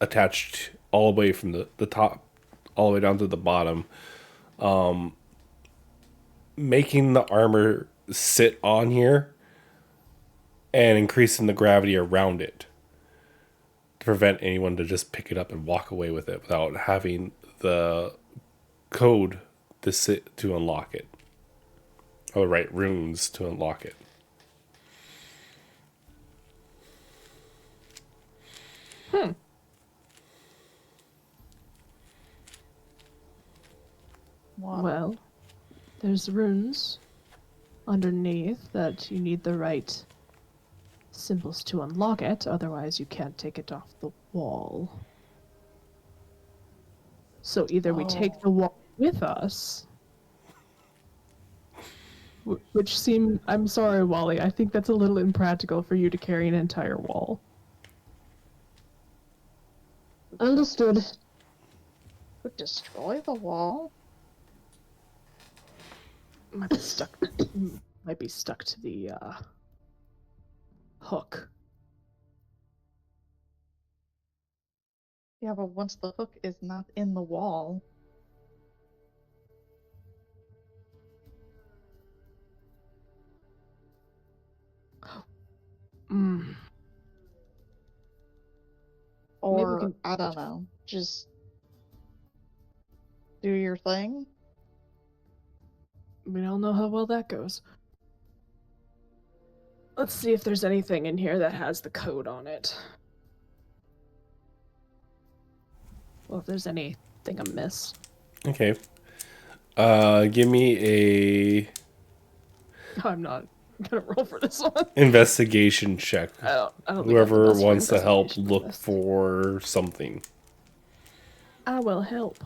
attached all the way from the top all the way down to the bottom. Making the armor sit on here and increasing the gravity around it to prevent anyone to just pick it up and walk away with it without having the code to unlock it. Or right runes to unlock it. What? Well, there's runes underneath that you need the right symbols to unlock it, otherwise you can't take it off the wall. So either we take the wall with us, which I'm sorry, Wally, I think that's a little impractical for you to carry an entire wall. Understood. Would destroy the wall? Might be stuck to the hook. Yeah, but once the hook is not in the wall, Mm. or can- I don't know, just do your thing. We don't know how well that goes. Let's see if there's anything in here that has the code on it. Well, if there's anything amiss. Okay. Give me a I'm not gonna roll for this one. investigation check. I don't think I have the Whoever best for wants to help investigation look this. for something. I will help.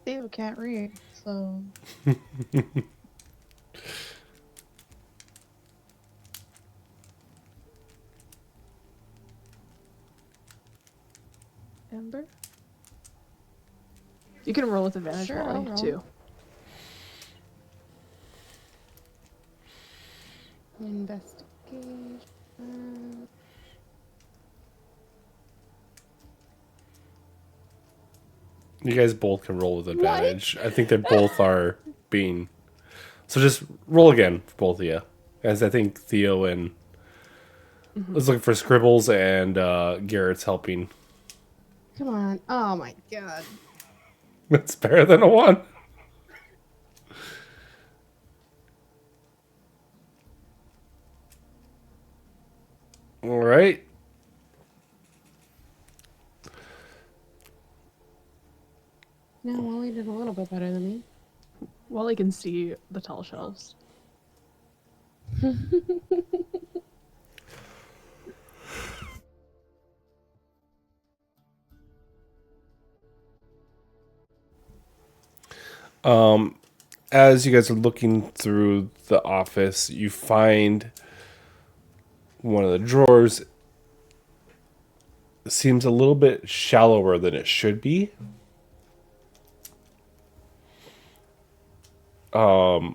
Theo can't read, so Amber? You can roll with advantage, Sure, Wally, I'll roll. too. Investigation. You guys both can roll with advantage. I think they both are being. So just roll again for both of you. As I think Theo and. Let's look for Scribbles and Garrett's helping. Come on. Oh my god. That's better than a 1. All right. No, Wally did a little bit better than me. Wally can see the tall shelves. As you guys are looking through the office, you find one of the drawers seems a little bit shallower than it should be. If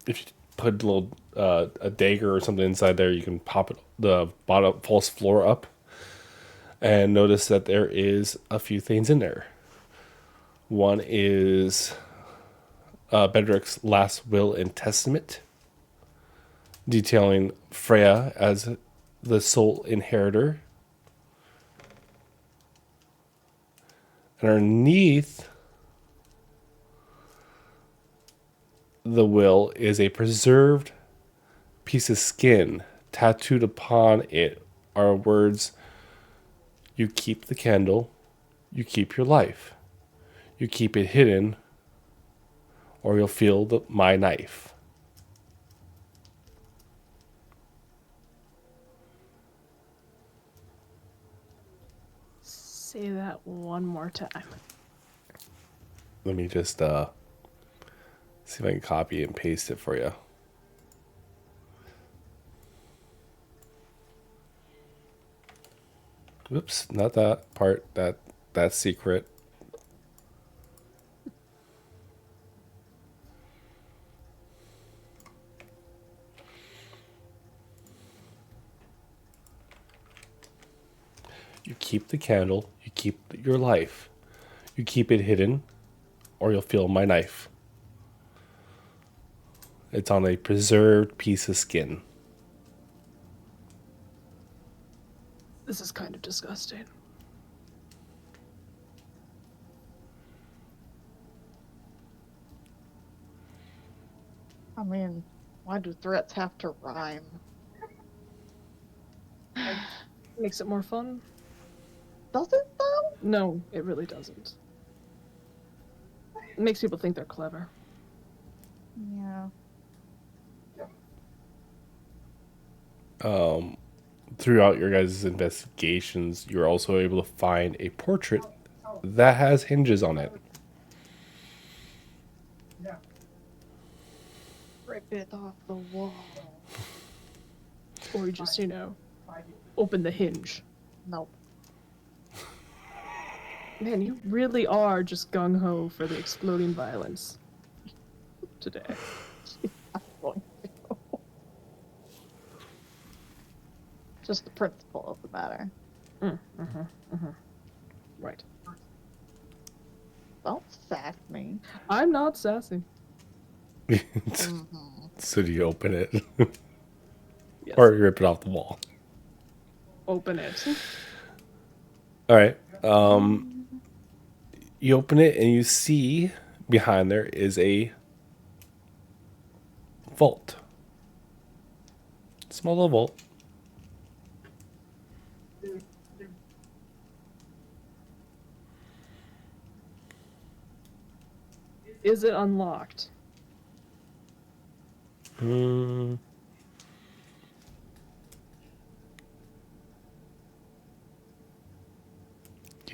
you put a little a dagger or something inside there, you can pop it the bottom false floor up, and notice that there is a few things in there. One is Bedrick's last will and testament, detailing Freya as the sole inheritor. And underneath the will is a preserved piece of skin. Tattooed upon it are words: "You keep the candle, you keep your life. You keep it hidden, or you'll feel my knife." Say that one more time. Let me just see if I can copy and paste it for you. Oops, not that part. That's secret. You keep the candle, you keep your life. You keep it hidden, or you'll feel my knife. It's on a preserved piece of skin. This is kind of disgusting. I mean, why do threats have to rhyme? Makes it more fun? Does it though? No, it really doesn't. It makes people think they're clever. Yeah. Throughout your guys' investigations, you're also able to find a portrait that has hinges on it. Rip it off the wall. Or you just, open the hinge. Nope. Man, you really are just gung-ho for the exploding violence today. I'm going to. Just the principle of the matter. Right. Don't sass me. I'm not sassy. So do you open it? Yes. Or you rip it off the wall? Open it. All right. You open it and you see behind there is a vault. Small little vault. Is it unlocked? Give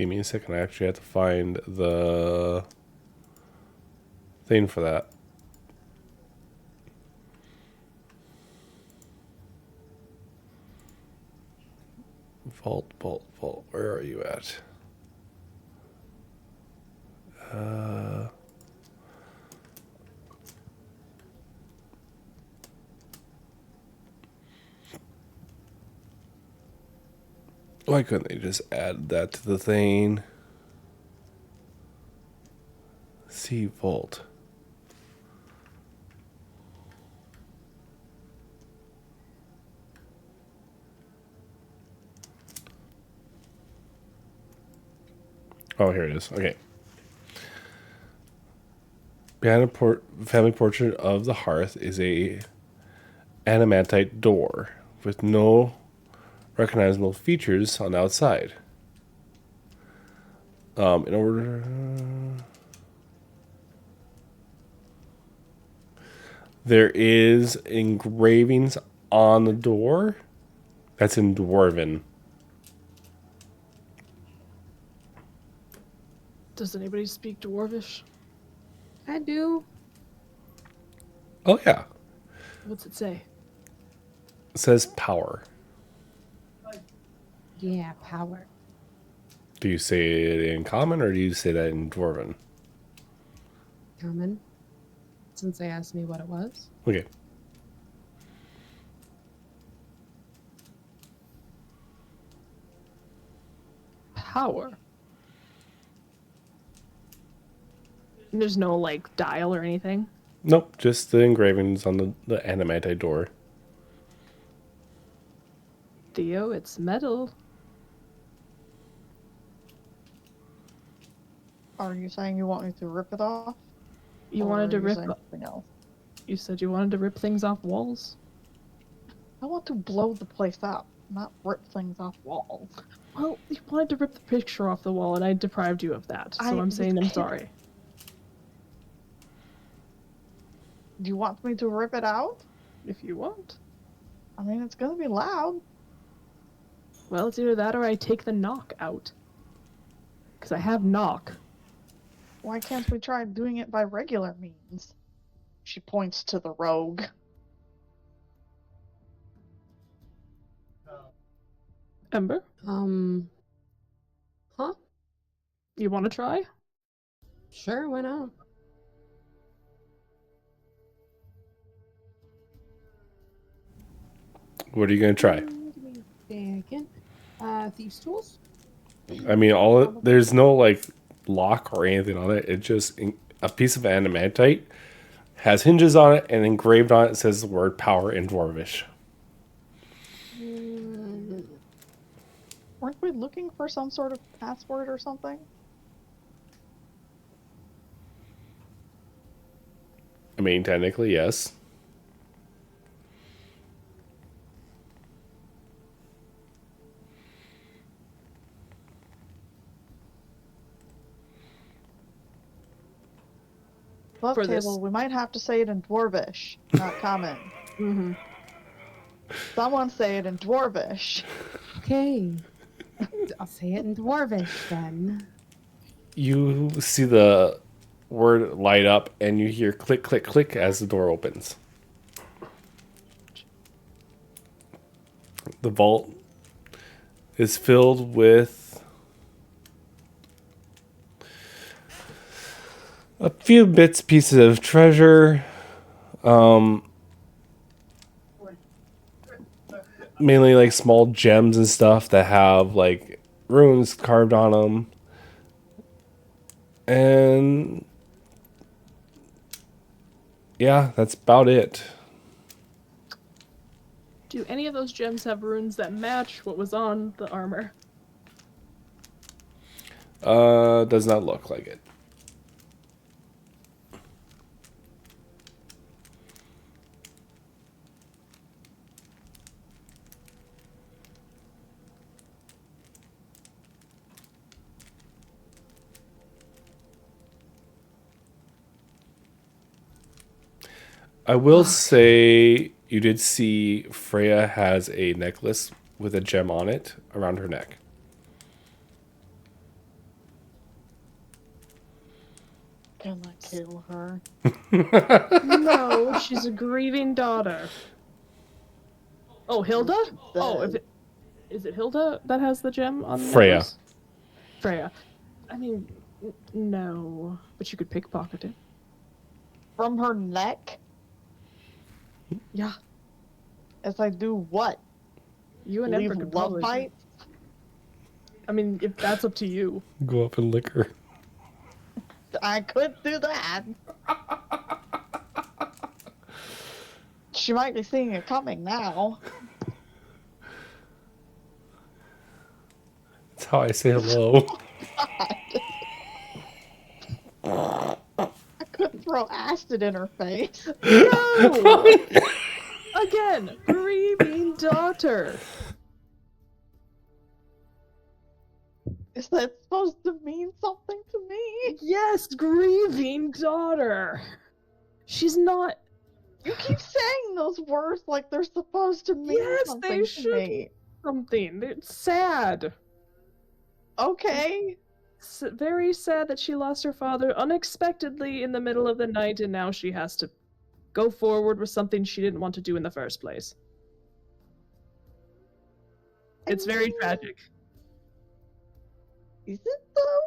me a second. I actually have to find the thing for that. Vault. Where are you at? Why couldn't they just add that to the thing? See vault. Oh, here it is. Okay. Behind a family portrait of the hearth is a adamantite door with no recognizable features on the outside. In order, there is engravings on the door. That's in Dwarven. Does anybody speak Dwarvish? I do. Oh yeah, What's it say? it says power. Yeah, power. Do you say it in common or do you say that in Dwarven? Common. Since they asked me what it was. Okay. Power. There's no like dial or anything. Nope, just the engravings on the adamantite door. Theo, it's metal. Are you saying you want me to rip it off? You Or wanted to are you rip. saying something else? You said you wanted to rip things off walls. I want to blow the place up, not rip things off walls. Well, you wanted to rip the picture off the wall, and I deprived you of that. So I I'm was saying I'm kidding. sorry. Do you want me to rip it out? If you want. I mean, it's gonna be loud. Well, it's either that or I take the knock out. Because I have knock. Why can't we try doing it by regular means? She points to the rogue. Ember, Huh? you want to try? Sure, why not? What are you gonna try? Second. Thieves' tools? I mean, there's no like lock or anything on it. It just a piece of adamantite has hinges on it, and engraved on it says the word power in Dwarvish. Weren't we looking for some sort of password or something? I mean, technically, yes. Love For table, this. we might have to say it in Dwarvish, not common. Mm-hmm. Someone say it in Dwarvish. Okay. I'll say it in Dwarvish then. You see the word light up, and you hear click, click, click as the door opens. The vault is filled with a few pieces of treasure. Mainly like small gems and stuff that have like runes carved on them. And yeah, that's about it. Do any of those gems have runes that match what was on the armor? Does not look like it. I will say you did see Freya has a necklace with a gem on it around her neck. Can I kill her? No, she's a grieving daughter. Oh, Hilda? Oh, Is it Hilda that has the gem on the Freya. necklace? Freya. I mean, no. But you could pickpocket it. From her neck? Yeah. As I do what? You and Leave Ember could love probably. bites? I mean, if that's up to you. Go up and lick her. I could do that. She might be seeing it coming now. That's how I say hello. God. I couldn't throw acid in her face. No! Again, grieving daughter. Is that supposed to mean something to me? Yes, grieving daughter. She's not. You keep saying those words like they're supposed to mean Yes, something they to should. me. Something. It's sad. Okay. Very sad that she lost her father unexpectedly in the middle of the night, and now she has to go forward with something she didn't want to do in the first place. It's very tragic. Is it though?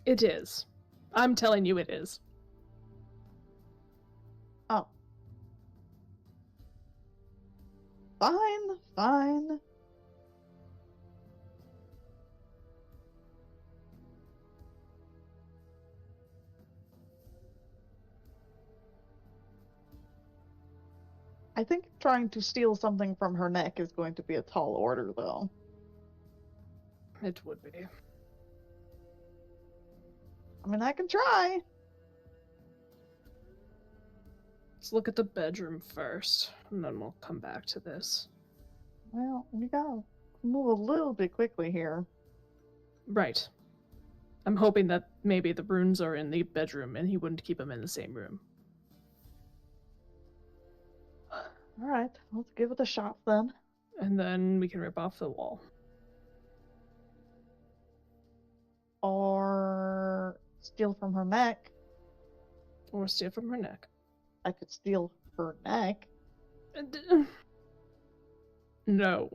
It is. I'm telling you it is. Oh. Fine, fine. I think trying to steal something from her neck is going to be a tall order, though. It would be. I mean, I can try. Let's look at the bedroom first, and then we'll come back to this. Well, we gotta move a little bit quickly here. Right. I'm hoping that maybe the runes are in the bedroom and he wouldn't keep them in the same room. Alright, let's give it a shot then. And then we can rip off the wall. Or steal from her neck. Or steal from her neck. I could steal her neck. No.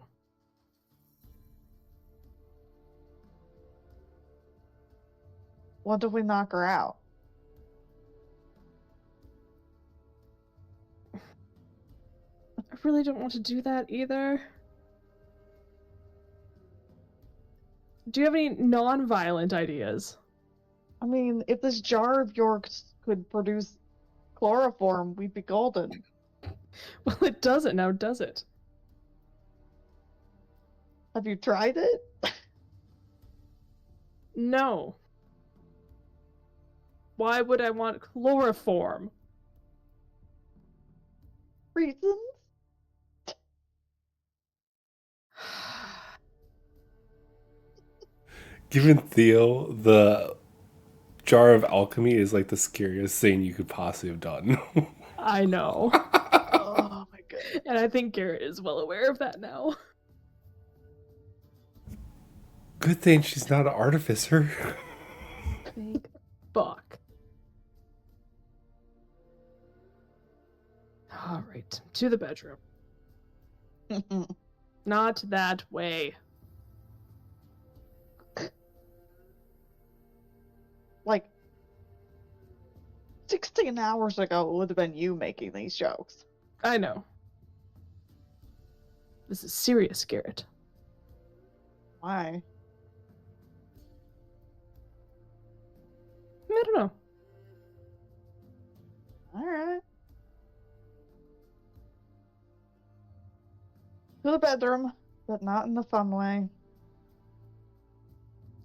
What if we knock her out? I really don't want to do that either. Do you have any non-violent ideas? I mean, if this jar of York's could produce chloroform, we'd be golden. Well, it doesn't now, does it? Have you tried it? No. Why would I want chloroform? Reasons? Given Theo, the jar of alchemy is like the scariest thing you could possibly have done. I know. Oh my god. And I think Garrett is well aware of that now. Good thing she's not an artificer. Thank fuck. Alright, to the bedroom. Not that way. Like, 16 hours ago, it would have been you making these jokes. I know. This is serious, Garrett. Why? I don't know. Alright. To the bedroom, but not in the fun way.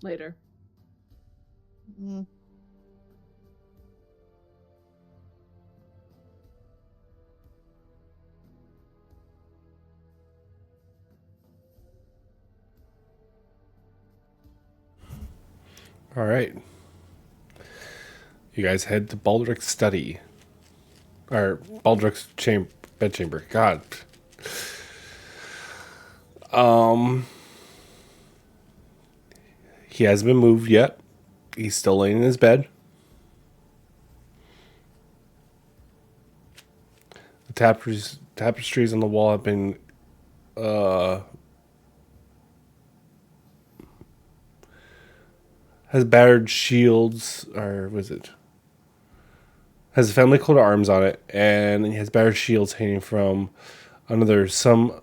Later. Mm. All right. You guys head to Baldric's study. Or Baldric's bedchamber. God. He hasn't been moved yet. He's still laying in his bed. tapestries on the wall have been has battered shields, or was it? Has a family coat of arms on it, and it has battered shields hanging from another some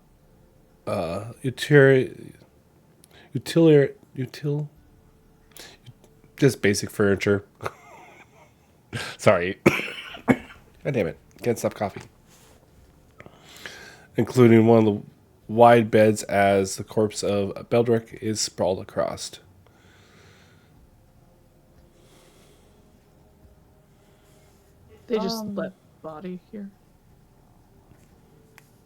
util just basic furniture. Sorry. God damn it. Can't stop coughing. Including one of the wide beds as the corpse of Beldrick is sprawled across. They just left the body here.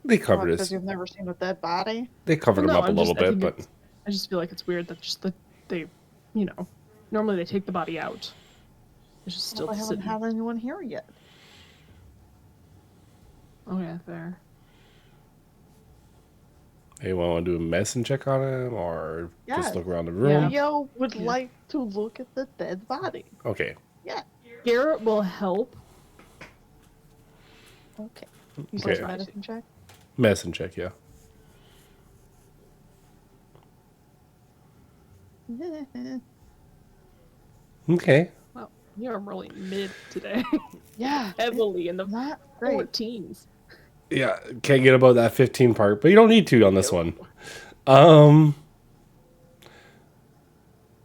They covered Because his. you've never seen a dead body. They covered him No, up a I'm little just- I bit, think but I just feel like it's weird that they, you know, normally they take the body out. It's just still Well, I haven't sitting. had anyone here yet. Oh yeah, fair. hey, want to do a medicine check on him or Yes. just look around the room? Leo would Yeah. like to look at the dead body. Okay. Yeah. Garrett will help. Okay. You Okay. said medicine check? Medicine check, yeah. Okay. Wow, you're really mid today. Yeah. Heavily in the Not great. 14s. Yeah, can't get above that 15 part, but you don't need to on this one.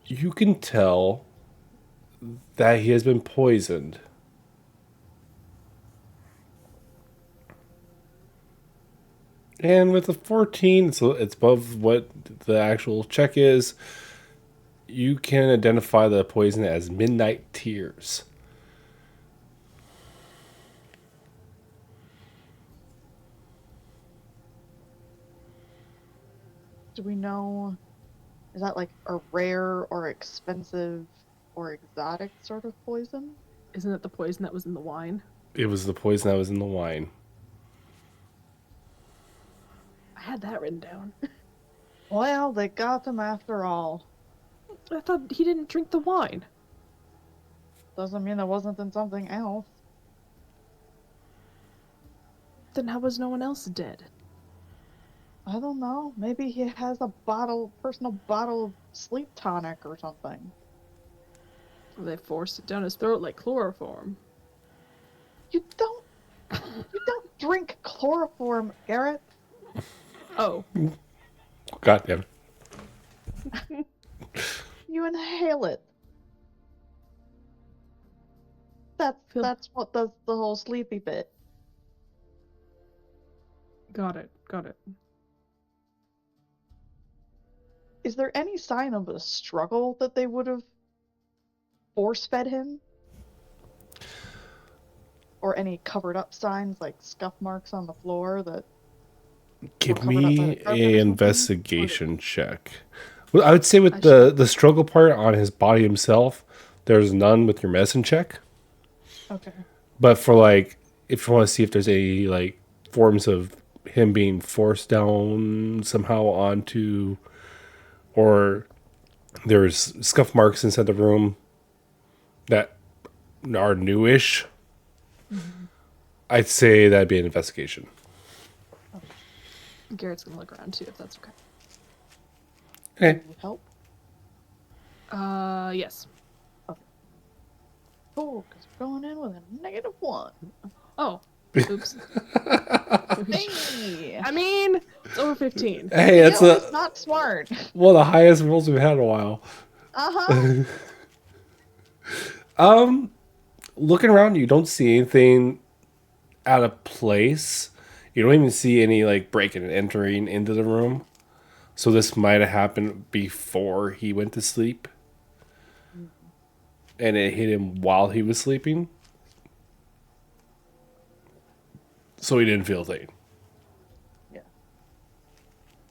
You can tell that he has been poisoned. And with a 14, it's above what the actual check is. You can identify the poison as Midnight Tears. Do we know? Is that like a rare or expensive or exotic sort of poison? Isn't it the poison that was in the wine? It was the poison that was in the wine. I had that written down. Well, they got them after all. I thought he didn't drink the wine. Doesn't mean there wasn't in something else. Then how was no one else dead? I don't know. Maybe he has a personal bottle of sleep tonic or something. They forced it down his throat like chloroform. You don't drink chloroform, Garrett. Oh, God damn it. You inhale it. That's what does the whole sleepy bit. got it. Is there any sign of a struggle that they would have force-fed him? Or any covered-up signs, like scuff marks on the floor that... Give covered up by me the carpet or an something? investigation check. Well, I would say with I the struggle part on his body himself, there's none with your medicine check. Okay. But for like, if you want to see if there's any like forms of him being forced down somehow onto, or there's scuff marks inside the room that are newish, I'd say that'd be an investigation. Garrett's gonna look around too, if that's okay. Okay. Would help. Yes. Cool, because we're going in with a -1. Oh, oops. Hey! I mean, it's over 15. Hey, that's Leo is not smart. one of the highest rolls we've had in a while. Uh-huh. Looking around, you don't see anything out of place. You don't even see any like breaking and entering into the room. So this might have happened before he went to sleep. And it hit him while he was sleeping. So he didn't feel a thing. Yeah.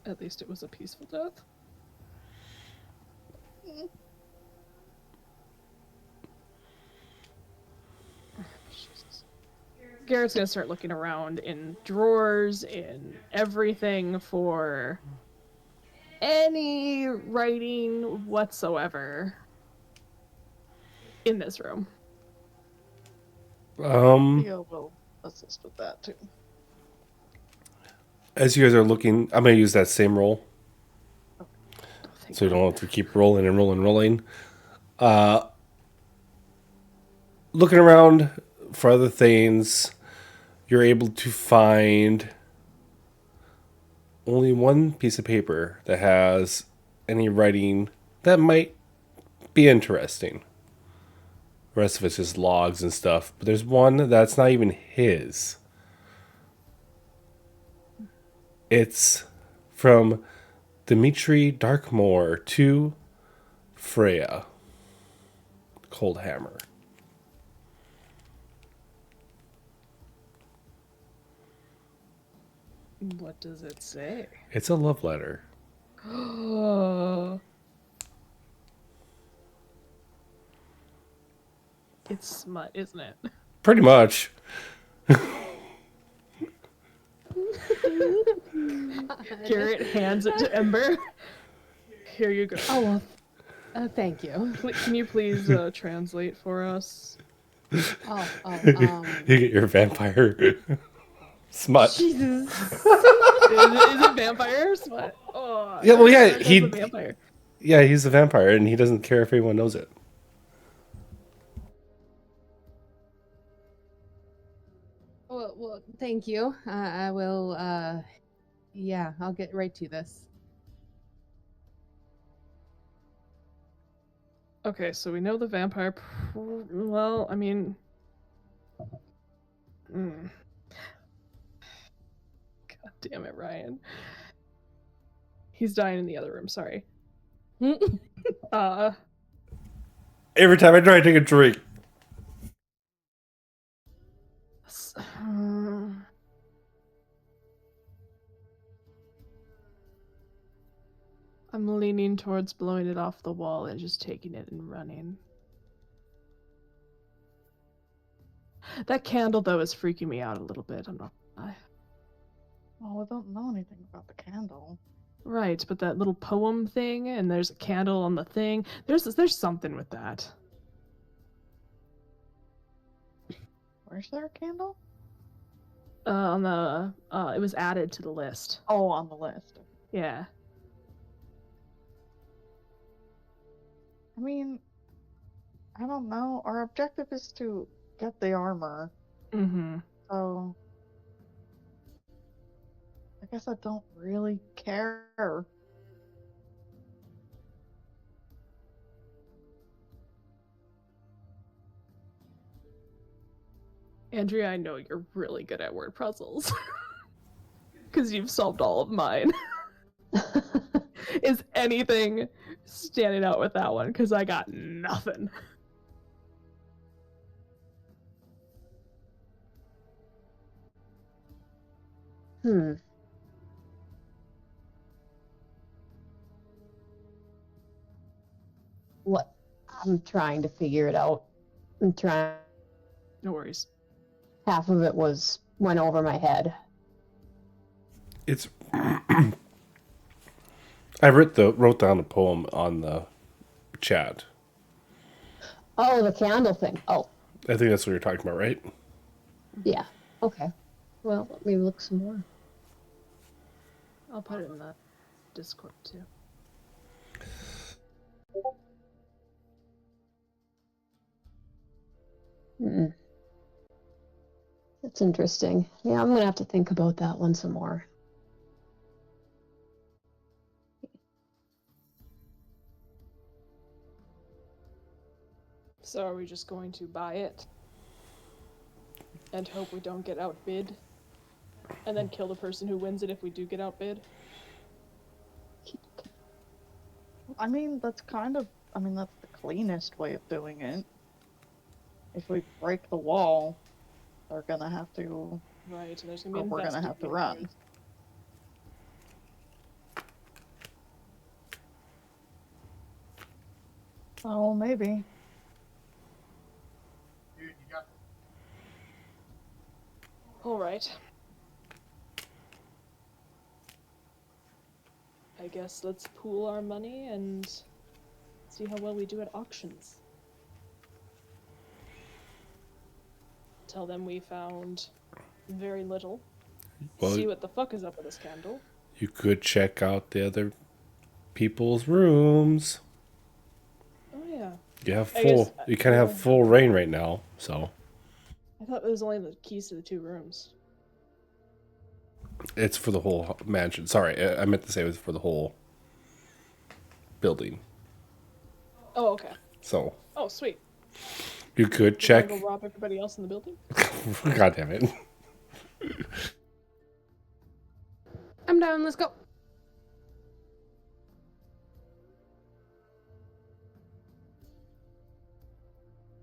At least it was a peaceful death. Jesus. Garrett's gonna start looking around in drawers, in everything for any writing whatsoever in this room. Leo will assist with that, too. As you guys are looking, I'm going to use that same roll. Thank So you God. don't have to keep rolling and rolling and rolling. Looking around for other things, you're able to find only one piece of paper that has any writing that might be interesting. The rest of it's just logs and stuff. But there's one that's not even his. It's from Dimitri Darkmoor to Freya Coldhammer. What does it say? It's a love letter. It's smut, isn't it? Pretty much. Garrett hands it to Ember. Here you go. Oh, well, thank you. Can you please translate for us? You get your vampire smut. Jesus. Is it vampire or smut? Oh, Yeah, well, yeah, that's he- a vampire. Yeah, he's a vampire and he doesn't care if anyone knows it. Well, thank you. I will, yeah, I'll get right to this. Okay, so we know the vampire. Well, I mean. God damn it, Ryan. He's dying in the other room, sorry. Every time I try to take a drink. I'm leaning towards blowing it off the wall and just taking it and running. That candle, though, is freaking me out a little bit. I'm not gonna lie. Well, we don't know anything about the candle. Right, but that little poem thing, and there's a candle on the thing. There's something with that. Where's there a candle? On the it was added to the list. Oh, on the list. Yeah. I mean, I don't know. Our objective is to get the armor, Mm-hmm. so I guess I don't really care. Andrea, I know you're really good at word puzzles. Because you've solved all of mine. Is anything standing out with that one? Because I got nothing. What? I'm trying to figure it out. I'm trying. No worries. Half of it went over my head. It's I wrote down a poem on the chat. Oh, the candle thing. Oh, I think that's what you're talking about, right? yeah. Okay. Well, let me look some more. I'll put it in the Discord too. That's interesting. Yeah, I'm gonna have to think about that one some more. So are we just going to buy it? And hope we don't get outbid? And then kill the person who wins it if we do get outbid? I mean, that's the cleanest way of doing it. If we break the wall, they're gonna have to, Right, and there's gonna be or we're gonna have to run. Oh, maybe. Alright. I guess let's pool our money and see how well we do at auctions. Tell them we found very little. Well, see what the fuck is up with this candle. you could check out the other people's rooms. Oh yeah. You have I guess, you kind of have full reign right now, so I thought it was only the keys to the 2 rooms. it's for the whole mansion. Sorry, I meant to say it was for the whole building. Oh, okay. So Oh, sweet. you could We're check. gonna go rob everybody else in the building? God damn it! I'm down. Let's go.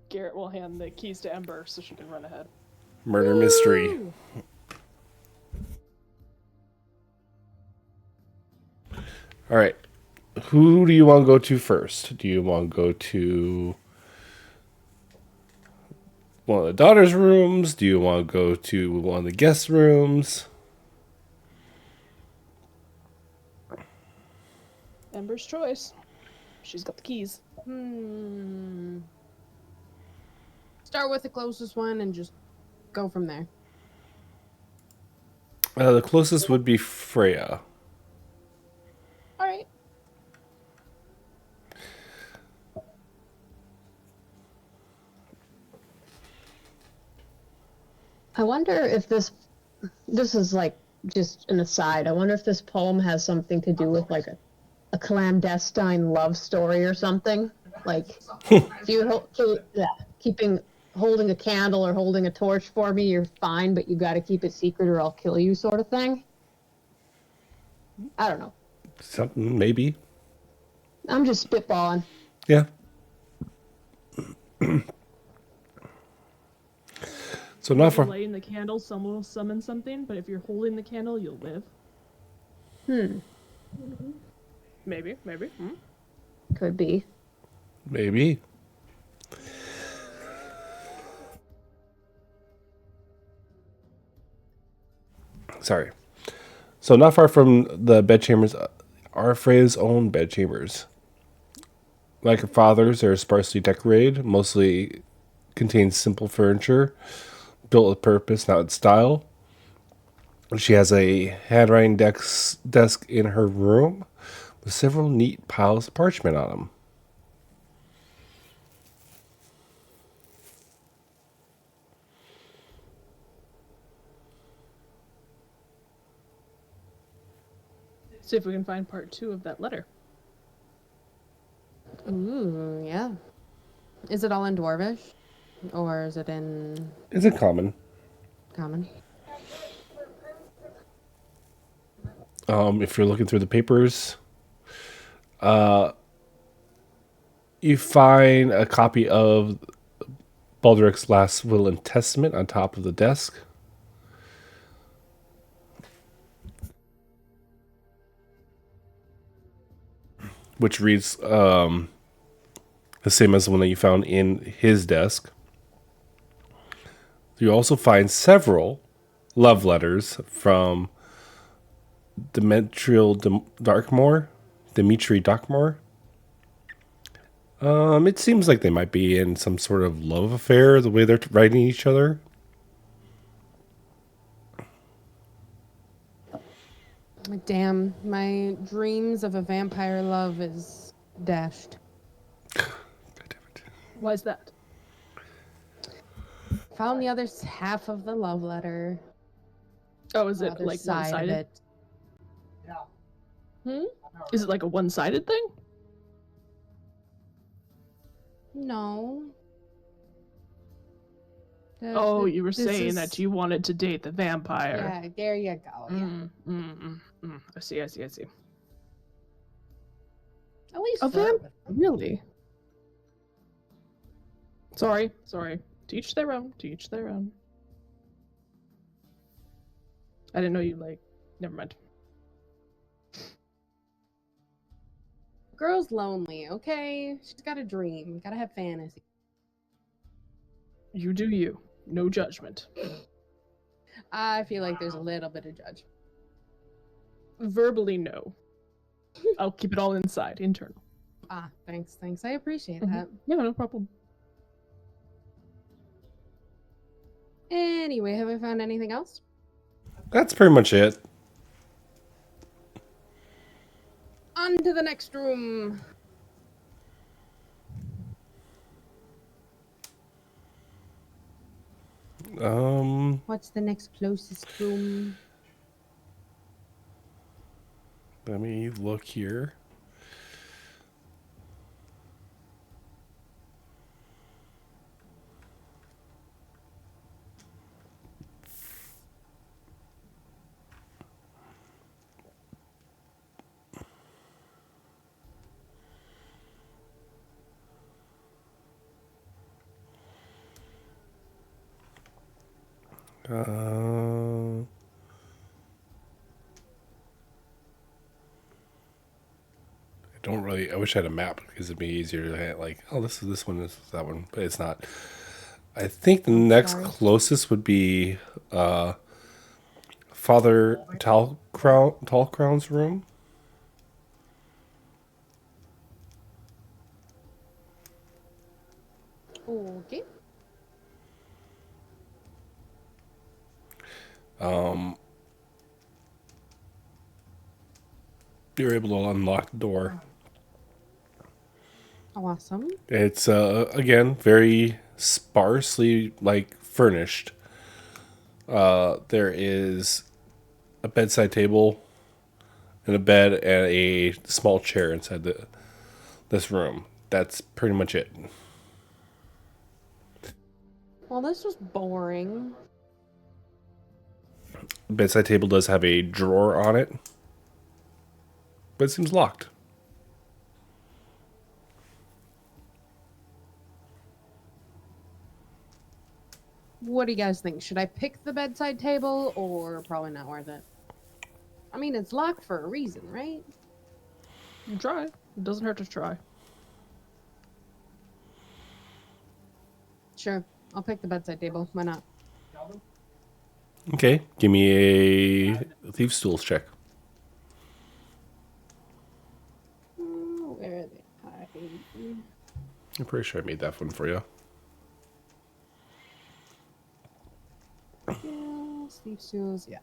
Garrett will hand the keys to Ember so she can run ahead. Murder mystery. Woo! All right, who do you want to go to first? Do you want to go to one of the daughter's rooms? Do you want to go to one of the guest rooms? Ember's choice. She's got the keys. Start with the closest one and just go from there. The closest would be Freya. Alright. I wonder if this is like just an aside. I wonder if this poem has something to do with like a clandestine love story or something. Like if you holding a candle or holding a torch for me, you're fine, but you got to keep it secret or I'll kill you, sort of thing. I don't know. Something maybe. I'm just spitballing. Yeah. So not for Lighting the candle, someone will summon something, but if you're holding the candle, you'll live. Maybe. Could be. maybe. Sorry. So not far from the bedchambers are Freya's own bedchambers. Like her father's, they're sparsely decorated, mostly contains simple furniture, built with purpose, not with style. She has a handwriting desk in her room with several neat piles of parchment on them. See if we can find part 2 of that letter. Ooh, yeah. Is it all in Dwarvish? Or is it in It's a common. Common? If you're looking through the papers, you find a copy of Baldric's last will and testament on top of the desk. Which reads the same as the one that you found in his desk. You also find several love letters from Dimitri Darkmoor. It seems like they might be in some sort of love affair, the way they're writing each other. Damn, my dreams of a vampire love is dashed. God damn it. Why is that? Found the other half of the love letter. Oh, is the it other like side of one-sided? it. Is it like a one-sided thing? No. Oh, you were this saying is- that you wanted to date the vampire. Yeah, there you go. Yeah. I see. At least A flirt vamp? Really? Sorry. Teach their own. I didn't know you never mind. Girl's lonely, okay? She's got a dream. Gotta have fantasy. You do you. No judgment. I feel like there's a little bit of judgment. Verbally, no. I'll keep it all inside, internal. Ah, thanks. I appreciate Mhm. that. Yeah, no problem. Anyway, have I found anything else? That's pretty much it. On to the next room. What's the next closest room? Let me look here. I don't really. I wish I had a map because it'd be easier to like. Oh, this is this one. This is that one, but it's not. I think the next sorry. closest would be Father Tallcrown's room. Okay. You're able to unlock the door. Awesome. It's again very sparsely like furnished. There is a bedside table and a bed and a small chair inside this room. That's pretty much it. Well, this was boring. The bedside table does have a drawer on it, but it seems locked. What do you guys think? Should I pick the bedside table or probably not worth it? I mean, it's locked for a reason, right? Try. It doesn't hurt to try. Sure. I'll pick the bedside table. Why not? Okay, give me a thieves' tools check. Where are they hiding? I'm pretty sure I made that one for you. Yeah, sleep stools. Yeah.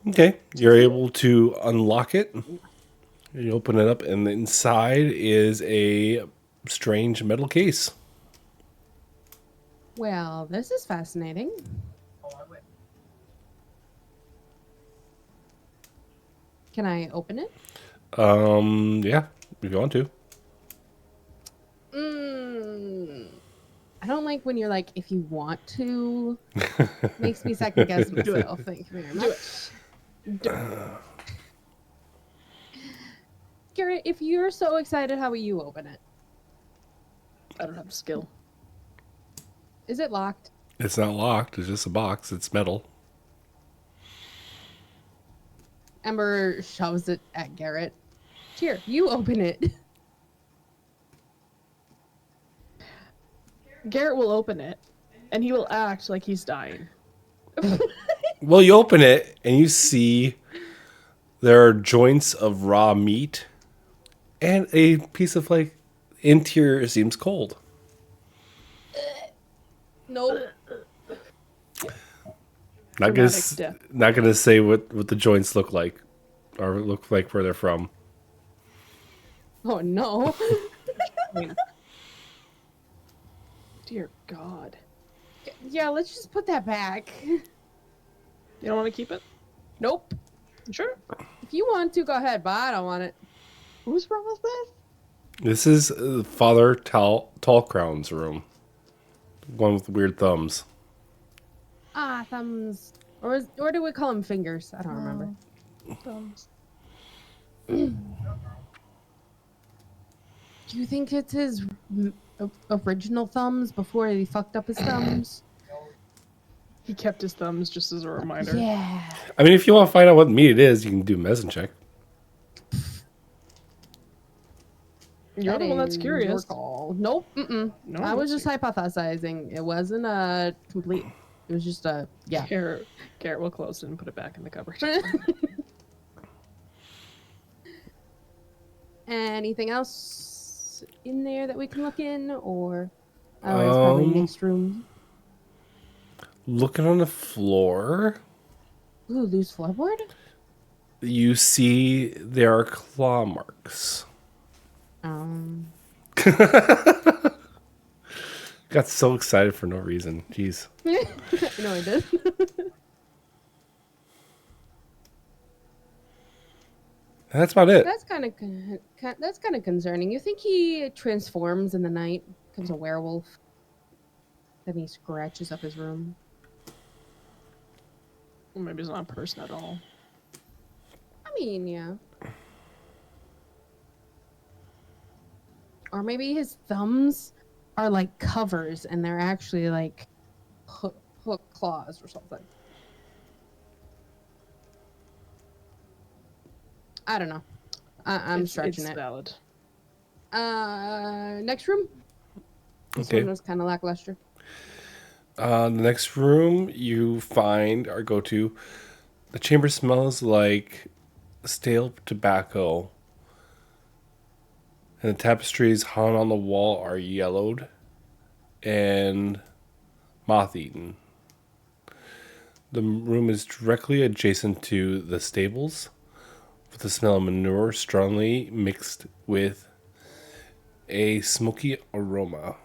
Okay, you're able to unlock it. You open it up, and inside is a strange metal case. Well, this is fascinating. Can I open it? Yeah, if you want to. I don't like when you're like, if you want to. Makes me second guess myself. Thank you very much. Garrett, if you're so excited, how will you open it? I don't have skill. Is it locked? It's not locked. It's just a box. It's metal. Ember shoves it at Garrett. Here, you open it. Garrett will open it, and he will act like he's dying. Well, you open it, and you see there are joints of raw meat and a piece of like interior seems cold. Nope. Not gonna Dramatic death. not gonna say what the joints look like or look like where they're from. Oh no. Dear God. Yeah, let's just put that back. You don't want to keep it? Nope. Sure. If you want to, go ahead, but I don't want it. Whose room is this? This is Father Tallcrown's room. One with weird thumbs. Ah, thumbs. Or do we call them fingers? I don't remember. Thumbs. Do you think it's his original thumbs before he fucked up his thumbs? He kept his thumbs just as a reminder. Yeah. I mean, if you want to find out what meat it is, you can do a medicine check. You're the one that's is curious. your call. Nope. Mm-mm. No, I was it's just hypothesizing. It wasn't a complete. It was just a yeah. Garrett will close it and put it back in the cupboard. Anything else in there that we can look in, or Oh, it's probably Um, next room. Looking on the floor, Ooh, loose floorboard? you see there are claw marks. Um, Got so excited for no reason. Jeez. no, I did. That's about it. That's kind of that's kind of concerning. You think he transforms in the night, becomes a werewolf, then he scratches up his room? Well, maybe it's not a person at all. I mean, yeah. Or maybe his thumbs are like covers, and they're actually like hook claws or something. I don't know. I'm stretching it's it. valid. Next room. This Okay. one was kind of lackluster. The next room you find or go to, the chamber smells like stale tobacco. And the tapestries hung on the wall are yellowed and moth eaten. The room is directly adjacent to the stables, with the smell of manure strongly mixed with a smoky aroma.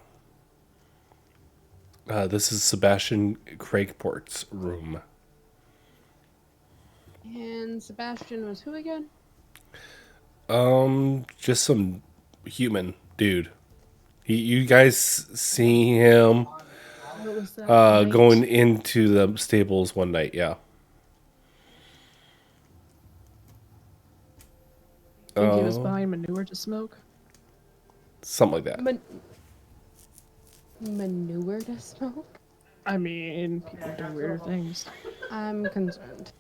This is Sebastian Craigport's room. And Sebastian was who again? Just some human dude. You guys see him What was that? Night? going into the stables one night, yeah. Think he was buying manure to smoke? Something like that. Manure to smoke? I mean, people do weird things. I'm concerned.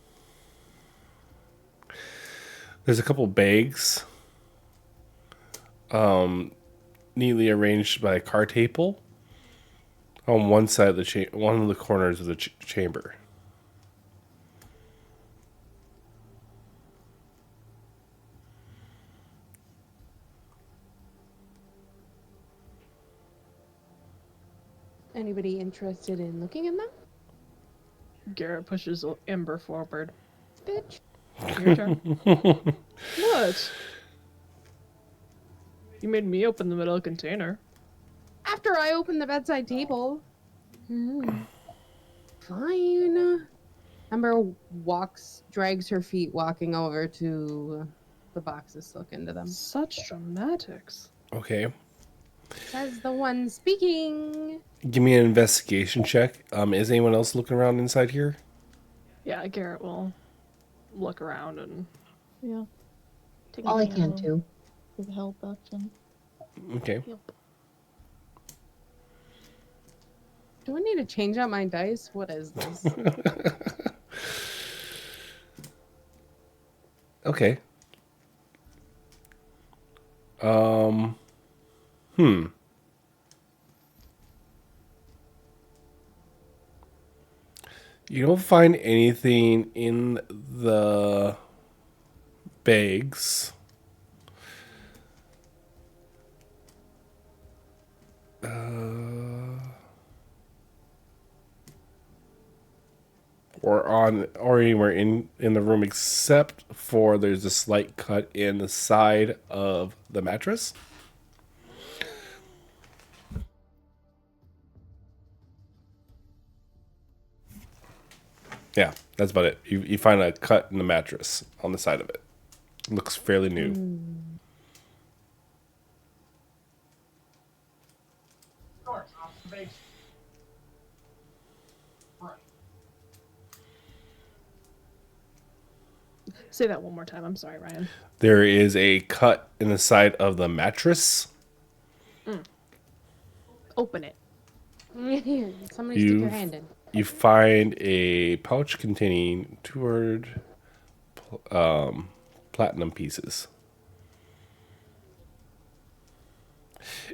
There's a couple bags, neatly arranged by a card table on one side of the one of the corners of the chamber. Anybody interested in looking in them? Garrett pushes Ember forward. Bitch. Your turn. What? You made me open the middle container. After I open the bedside table. Fine. Ember drags her feet, walking over to the boxes to look into them. Such dramatics. Okay. Says the one speaking. Give me an investigation check. Is anyone else looking around inside here? Yeah, Garrett will look around and Yeah. Take All I me, can do. with help action. Okay. Do I need to change out my dice? What is this? Okay. You don't find anything in the bags. Or anywhere in the room except for there's a slight cut in the side of the mattress. Yeah, that's about it. You find a cut in the mattress on the side of it. Looks fairly new. say that one more time. I'm sorry, Ryan. There is a cut in the side of the mattress. Open it. Here, somebody stick your hand in. You find a pouch containing 200 platinum pieces.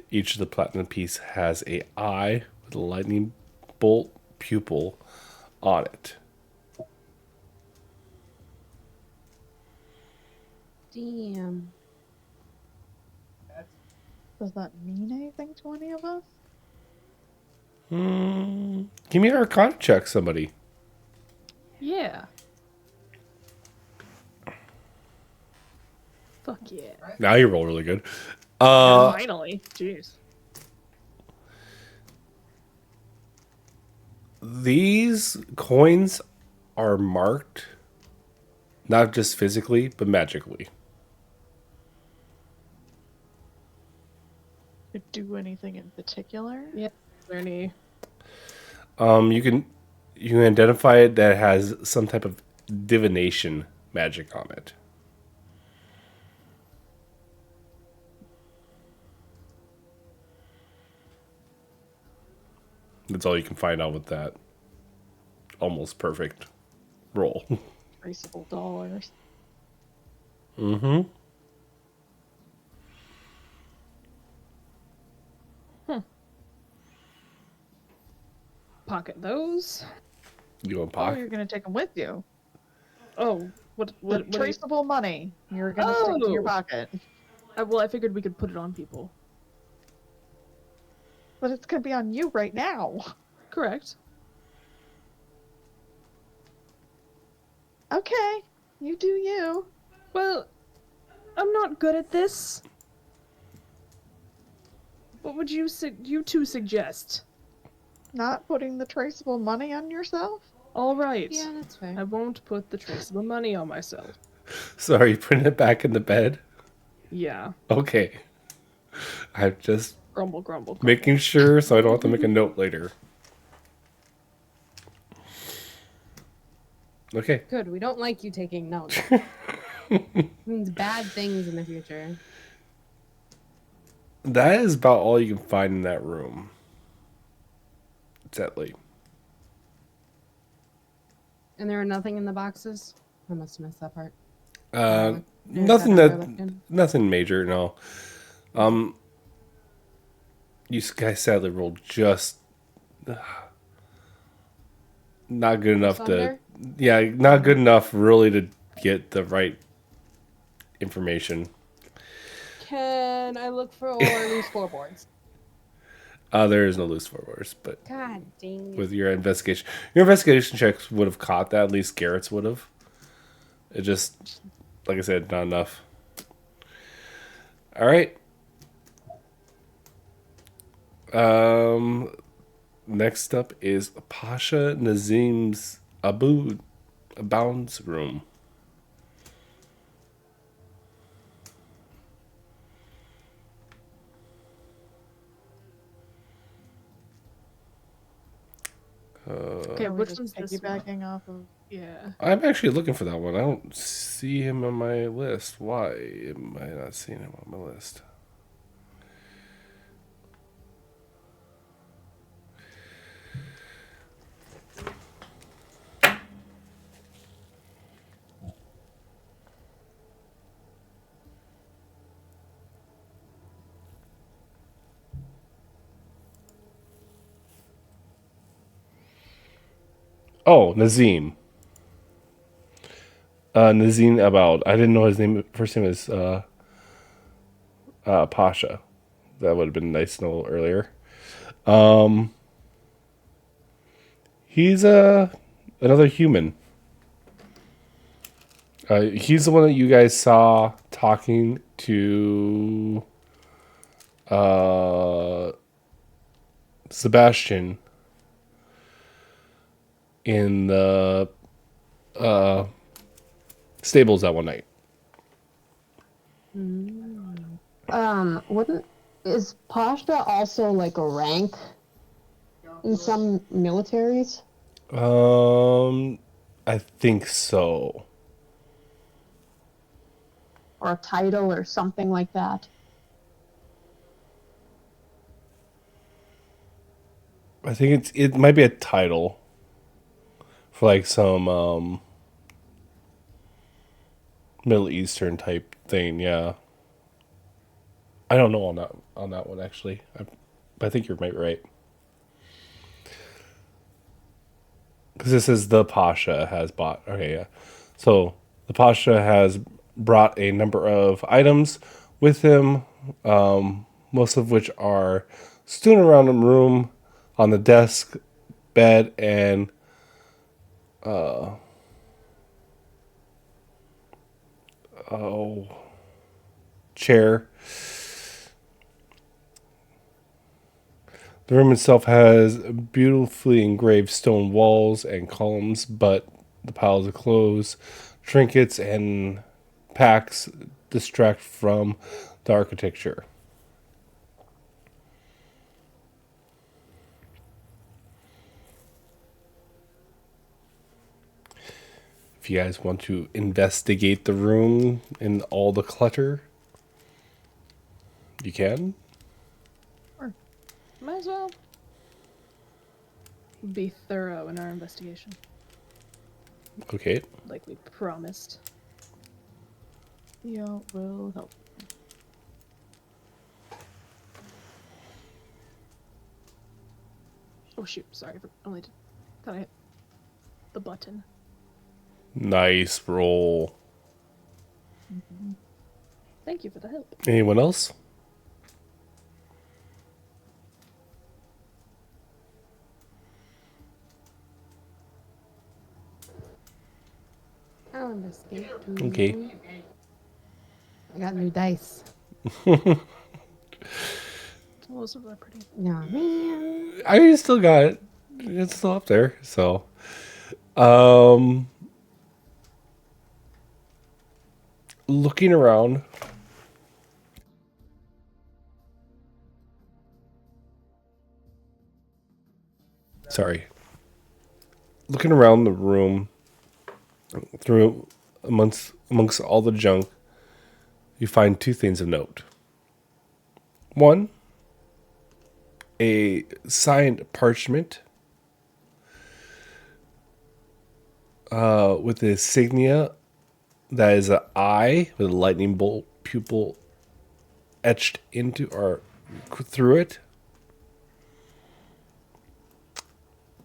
Each of the platinum piece has a eye with a lightning bolt pupil on it. Damn. Does that mean anything to any of us? Give me an Arcana check, somebody. Yeah. Fuck yeah. Now you roll really good. Finally. Jeez. These coins are marked, not just physically, but magically. Could do anything in particular? Yeah. Is there any? You can identify it that it has some type of divination magic on it. That's all you can find out with that almost perfect roll. Traceable dollars. Mm-hmm. Pocket those. You want Oh, pocket? you're gonna take them with you. Oh, what? The What? traceable money you're gonna stick in your Oh. pocket. Well, I figured we could put it on people. But it's gonna be on you right now. Correct. Okay, you do you. Well, I'm not good at this. What would you two suggest? Not putting the traceable money on yourself? All right. Yeah, that's fair. I won't put the traceable money on myself. So are you putting it back in the bed? Yeah. Okay. I'm just Grumble, grumble, grumble. making sure so I don't have to make a note later. Okay. Good. We don't like you taking notes. Means bad things in the future. That is about all you can find in that room. Sadly. And there are nothing in the boxes? I must have missed that part. Nothing that I that looked in? nothing major, no. You guys sadly rolled just not good enough Thunder? not good enough really to get the right information. Can I look for loose floorboards? There is no loose forwards, but God dang it. with your investigation checks would have caught that. At least Garrett's would have. It just, like I said, not enough. All right. Next up is Pasha Nazim's Abound's room. Okay, Are we which just one's this one? piggybacking off of? Yeah. I'm actually looking for that one. I don't see him on my list. Why am I not seeing him on my list? Oh, Nazim. Nazim Aboud. I didn't know his name. First name is Pasha. That would have been nice to know earlier. He's another human. He's the one that you guys saw talking to Sebastian in the stables that one night. Is Pasha also like a rank in some militaries? I think so. Or a title or something like that? I think it might be a title for like some Middle Eastern type thing. Yeah, I don't know on that one actually. I think you're right. Because this is the Pasha has bought. Okay, yeah. So the Pasha has brought a number of items with him, most of which are strewn around the room. on the desk, bed, and chair. The room itself has beautifully engraved stone walls and columns, but the piles of clothes, trinkets, and packs distract from the architecture. If you guys want to investigate the room and all the clutter, you can. Might as well be thorough in our investigation, Okay. like we promised. Yeah, will help. Oh shoot! Sorry, thought I hit the button. Nice roll. Thank you for the help. Anyone else? I'll investigate. Okay. I got new dice. Those are pretty. Yeah, man. I still got it. It's still up there. So, looking around. Sorry. Looking around the room, through amongst all the junk, you find two things of note. One, a signed parchment with the insignia that is an eye with a lightning bolt pupil etched into or through it.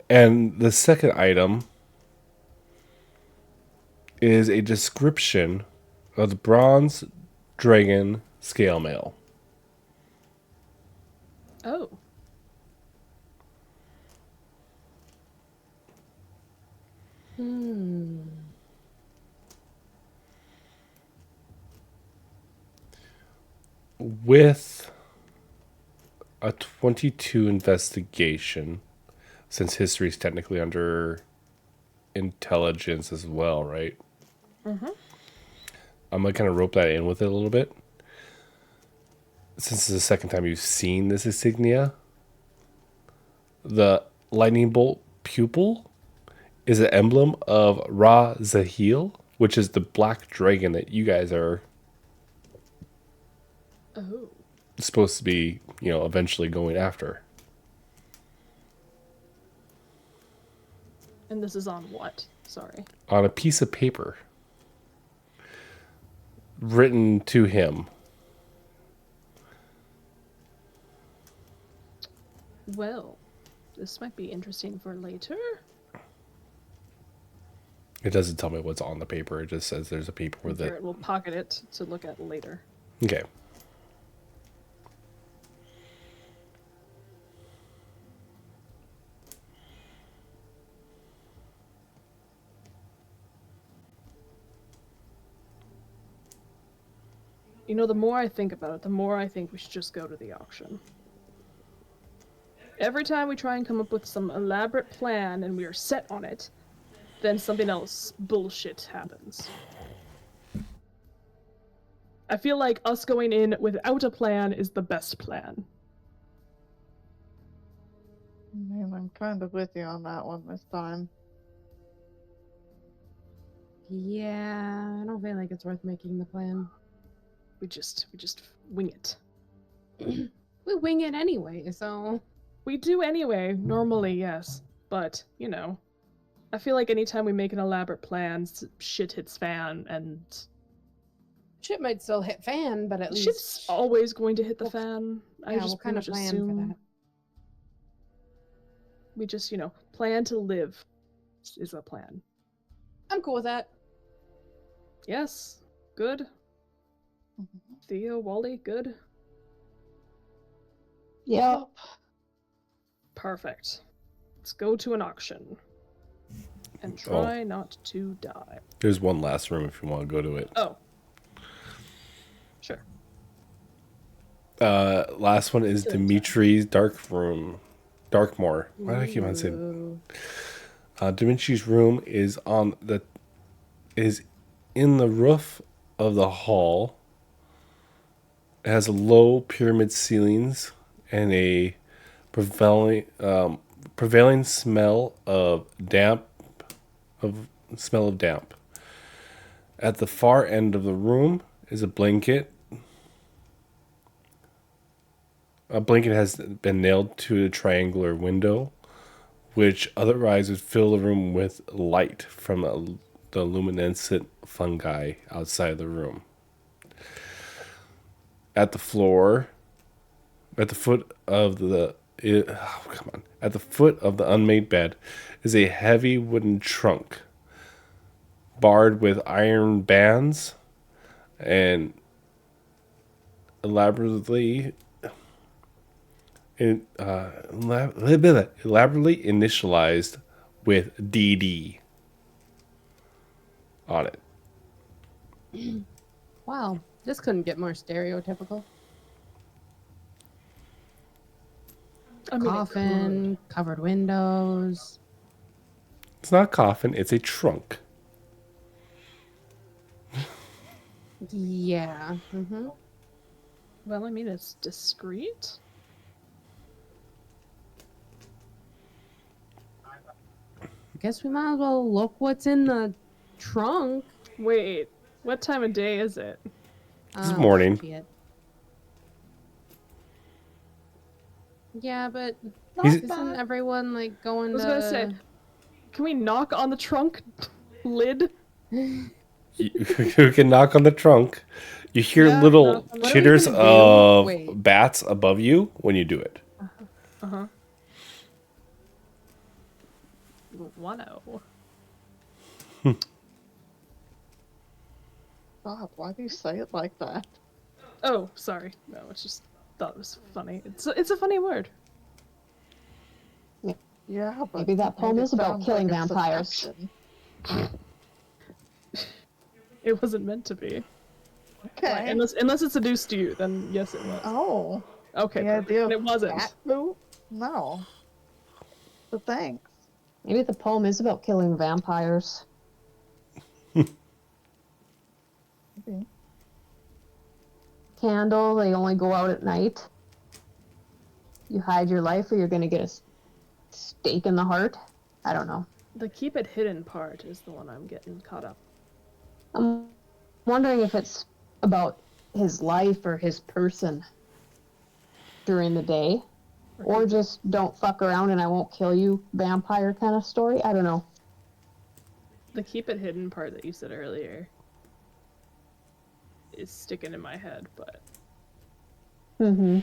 And the second item is a description of the bronze dragon scale mail. Oh. With a 22 investigation, since history is technically under intelligence as well, right? Mm-hmm. I'm going to kind of rope that in with it a little bit. Since it's the second time you've seen this insignia, the lightning bolt pupil is an emblem of Ra Zahil, which is the black dragon that you guys are Oh. supposed to be, eventually going after. And this is on what? Sorry. On a piece of paper written to him. Well, this might be interesting for later. It doesn't tell me what's on the paper. It just says there's a paper with it. Garrett will pocket it to look at later. Okay. You know, the more I think about it, the more I think we should just go to the auction. Every time we try and come up with some elaborate plan and we are set on it, then something else bullshit happens. I feel like us going in without a plan is the best plan. Man, I'm kind of with you on that one this time. Yeah, I don't feel like it's worth making the plan. We just wing it. We wing it anyway, so We do anyway, normally, yes. But, I feel like anytime we make an elaborate plan, shit hits fan, and shit might still hit fan, but at shit's least always going to hit the Well, fan. I yeah, just we'll kind of pretty much plan assume for that. we just, plan to live is a plan. I'm cool with that. Yes, good. Theo, Wally, good. Yep. Perfect. Let's go to an auction. And try not to die. There's one last room if you want to go to it. Oh. Sure. Last one is Killing Dimitri's dark room. Darkmoor. Why do I keep on saying? Dimitri's room is in the roof of the hall. It has low pyramid ceilings and a prevailing smell of damp. At the far end of the room is a blanket. A blanket has been nailed to a triangular window, which otherwise would fill the room with light from the luminescent fungi outside the room. At the foot of the unmade bed is a heavy wooden trunk, barred with iron bands, and elaborately initialized with DD on it. Wow, this couldn't get more stereotypical. I mean, it Coffin, covered windows. It's not a coffin, it's a trunk. Yeah. Mm-hmm. could. Well, I mean, it's discreet. Guess we might as well look what's in the trunk. Wait, what time of day is it? It's morning. Shit. Yeah, but He's- isn't everyone like going I was to? gonna say, can we knock on the trunk lid? You can knock on the trunk. You hear Yeah, little knock on the- What are we chitters gonna do? of Wait. bats above you when you do it. Uh-huh. 1-0. God, why do you say it like that? Oh, sorry. No, it's just thought it was funny. It's a funny word. Yeah, but Maybe that you poem made it is about sound killing like it's vampires. affection. It wasn't meant to be. Okay. Unless it seduced you, then yes, it was. Oh, Okay, the perfect. idea And of it wasn't. cat poop? No. But thanks. Maybe the poem is about killing vampires. Okay. Candle, they only go out at night. You hide your life or you're gonna get a stake in the heart. I don't know. The keep it hidden part is the one I'm getting caught up. I'm wondering if it's about his life or his person during the day. Or just don't fuck around and I won't kill you vampire kind of story. I don't know. The keep it hidden part that you said earlier is sticking in my head, but Mm-hmm.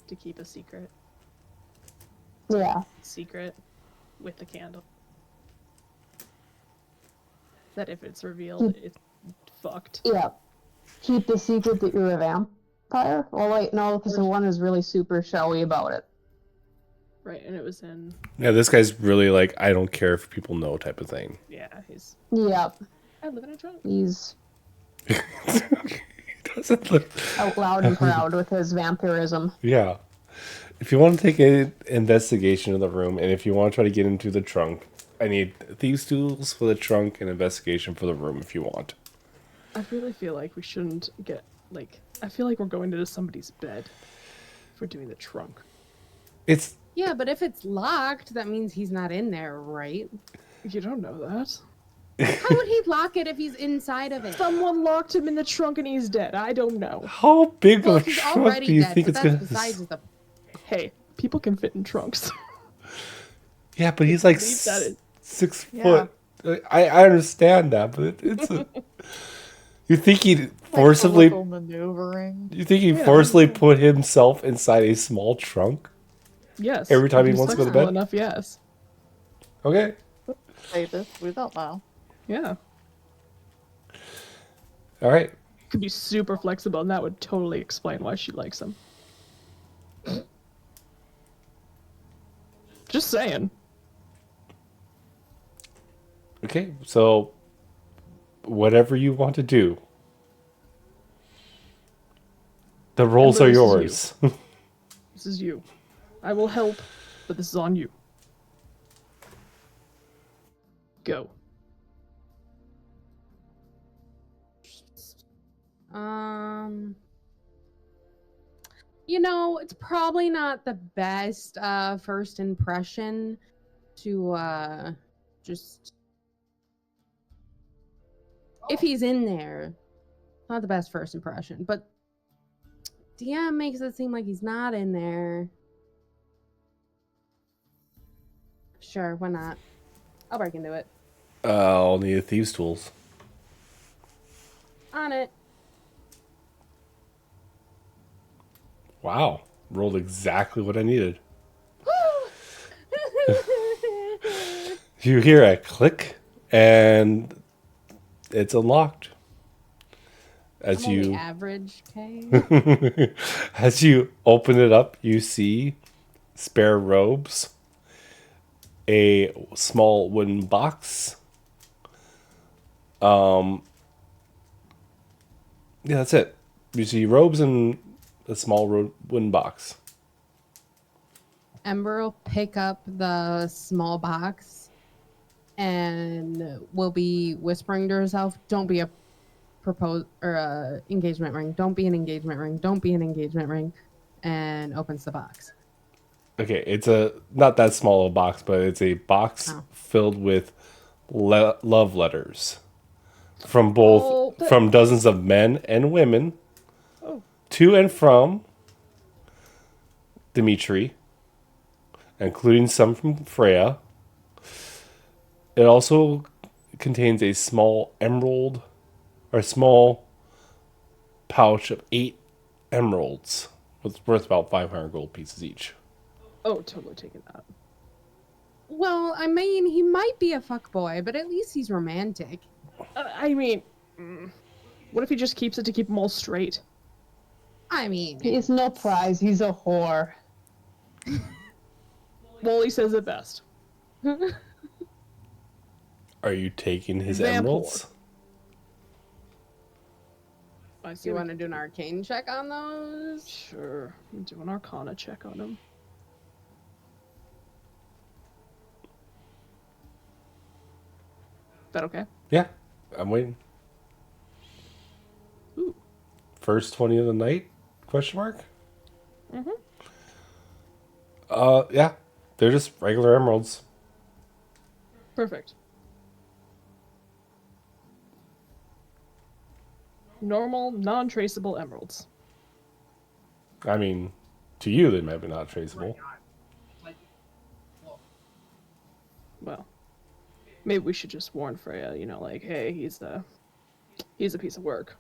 to keep a secret Yeah. with the candle. That if it's revealed, it's fucked. Yeah. Keep the secret that you're a vampire? Well, wait, no, because the one is really super showy about it. Right, and it was in Yeah, this guy's really like, I don't care if people know type of thing. he's Yep. I live in a trunk. He's He doesn't look. out loud and proud with his vampirism. Yeah. If you want to take an investigation of the room, and if you want to try to get into the trunk, I need thieves' tools for the trunk and investigation for the room if you want. I really feel like we shouldn't get I feel like we're going into somebody's bed for doing the trunk. It's Yeah, but if it's locked, that means he's not in there, right? You don't know that. How would he lock it if he's inside of it? Someone locked him in the trunk and he's dead. I don't know. how big Well, of a he's trunk already do you dead, think but it's that's gonna? besides the. Hey, people can fit in trunks. Yeah, but he's like Leave that in. 6 Yeah. foot. I understand that, but it's a. You think he'd Like a forcibly? little maneuvering. You think he'd Yeah. forcibly put himself inside a small trunk? Yes. Every time if he he's wants to go to flexible bed? Enough, yes. Okay. Say this, we don't know. Yeah. All right. Could be super flexible, and that would totally explain why she likes him. Just saying. Okay, so whatever you want to do. The rolls Ember, are this is yours. This is you. I will help, but this is on you. Go. You know, it's probably not the best first impression to just if he's in there. Not the best first impression, but DM makes it seem like he's not in there. Sure, why not? I'll break into it. I'll need a thieves' tools. On it. Wow, rolled exactly what I needed. You hear a click, and it's unlocked. As I'm only you average, okay? as you open it up, you see spare robes, a small wooden box. Yeah, that's it. You see robes and a small wooden box. Ember will pick up the small box and will be whispering to herself, "Don't be a engagement ring. Don't be an engagement ring. Don't be an engagement ring," and opens the box. Okay, it's a not that small a box, but it's a box Oh. filled with love letters from both from dozens of men and women Oh. to and from Dimitri, including some from Freya. It also contains a small emerald or small pouch of 8 emeralds, worth about 500 gold pieces each. Oh, totally taking that. Well, I mean, he might be a fuckboy, but at least he's romantic. I mean, what if he just keeps it to keep them all straight? I mean, He's no prize. He's a whore. Wally says it best. Are you taking his Vamp emeralds? I do see. you want to do an arcane check on those? Sure. Do an Arcana check on him. That okay? Yeah, I'm waiting. Ooh. First 20 of the night? Question mark? Mhm. Yeah. They're just regular emeralds. Perfect. Normal, non-traceable emeralds. I mean, to you they might be not traceable. Well, maybe we should just warn Freya, you know, like, hey, he's a piece of work.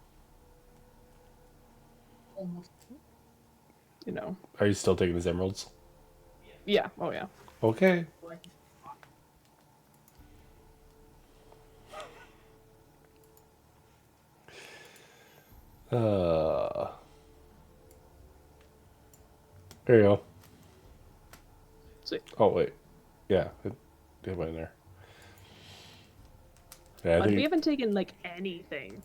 You know. Are you still taking his emeralds? Yeah. Oh yeah. Okay. There you go. Sweet. Oh wait, yeah, it went in there. Yeah, I We think haven't taken like anything.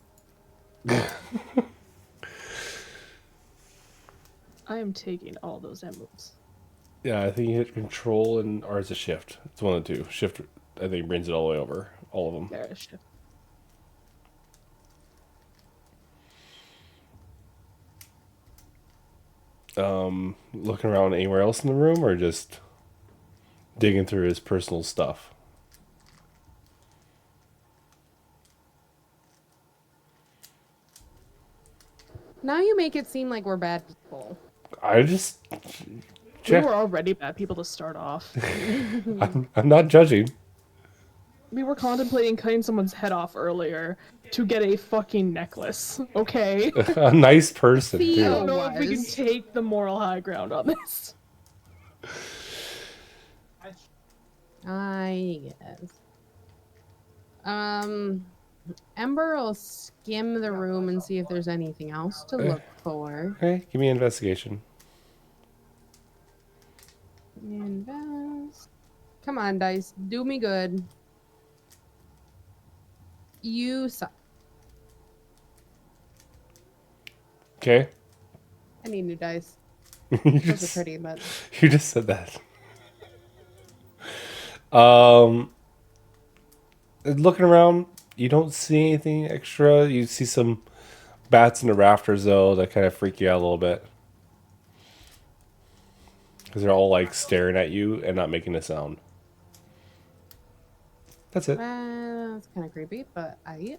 I am taking all those emeralds. yeah, I think you hit control and or it's a shift. It's one of the two. Shift, I think, brings it all the way over. All of them. There is shift. Looking around anywhere else in the room, or just digging through his personal stuff. Now you make it seem like we're bad people. I just We check. were already bad people to start off. I'm not judging. We were contemplating cutting someone's head off earlier to get a fucking necklace. Okay. A nice person See, I too. don't know if we can was. take the moral high ground on this. I guess. Ember will skim the room and see if there's anything else to look for. Okay, give me an investigation. Invest. Come on, dice. Do me good. You suck. Okay. I need new dice. you, Those just, are pretty, but you just said that. Looking around, you don't see anything extra. You see some bats in the rafters though that kind of freak you out a little bit because they're all like staring at you and not making a sound. That's it. that's kind of creepy. But I.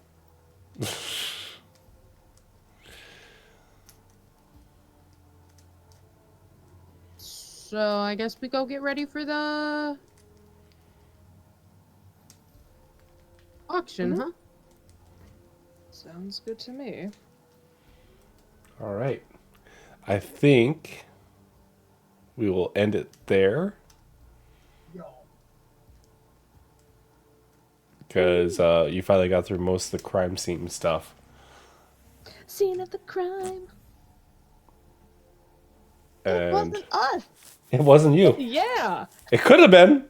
So I guess we go get ready for the auction, huh? Sounds good to me. All right. I think we will end it there because you finally got through most of the crime scene stuff. Scene of the crime. It And wasn't us. it wasn't you. Yeah, It could have been.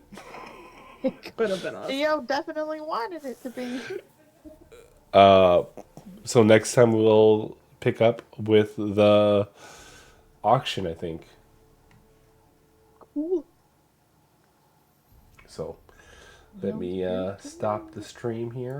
it could have been us. Theo definitely wanted it to be. So next time we'll pick up with the auction, I think. Cool. So let me stop the stream here.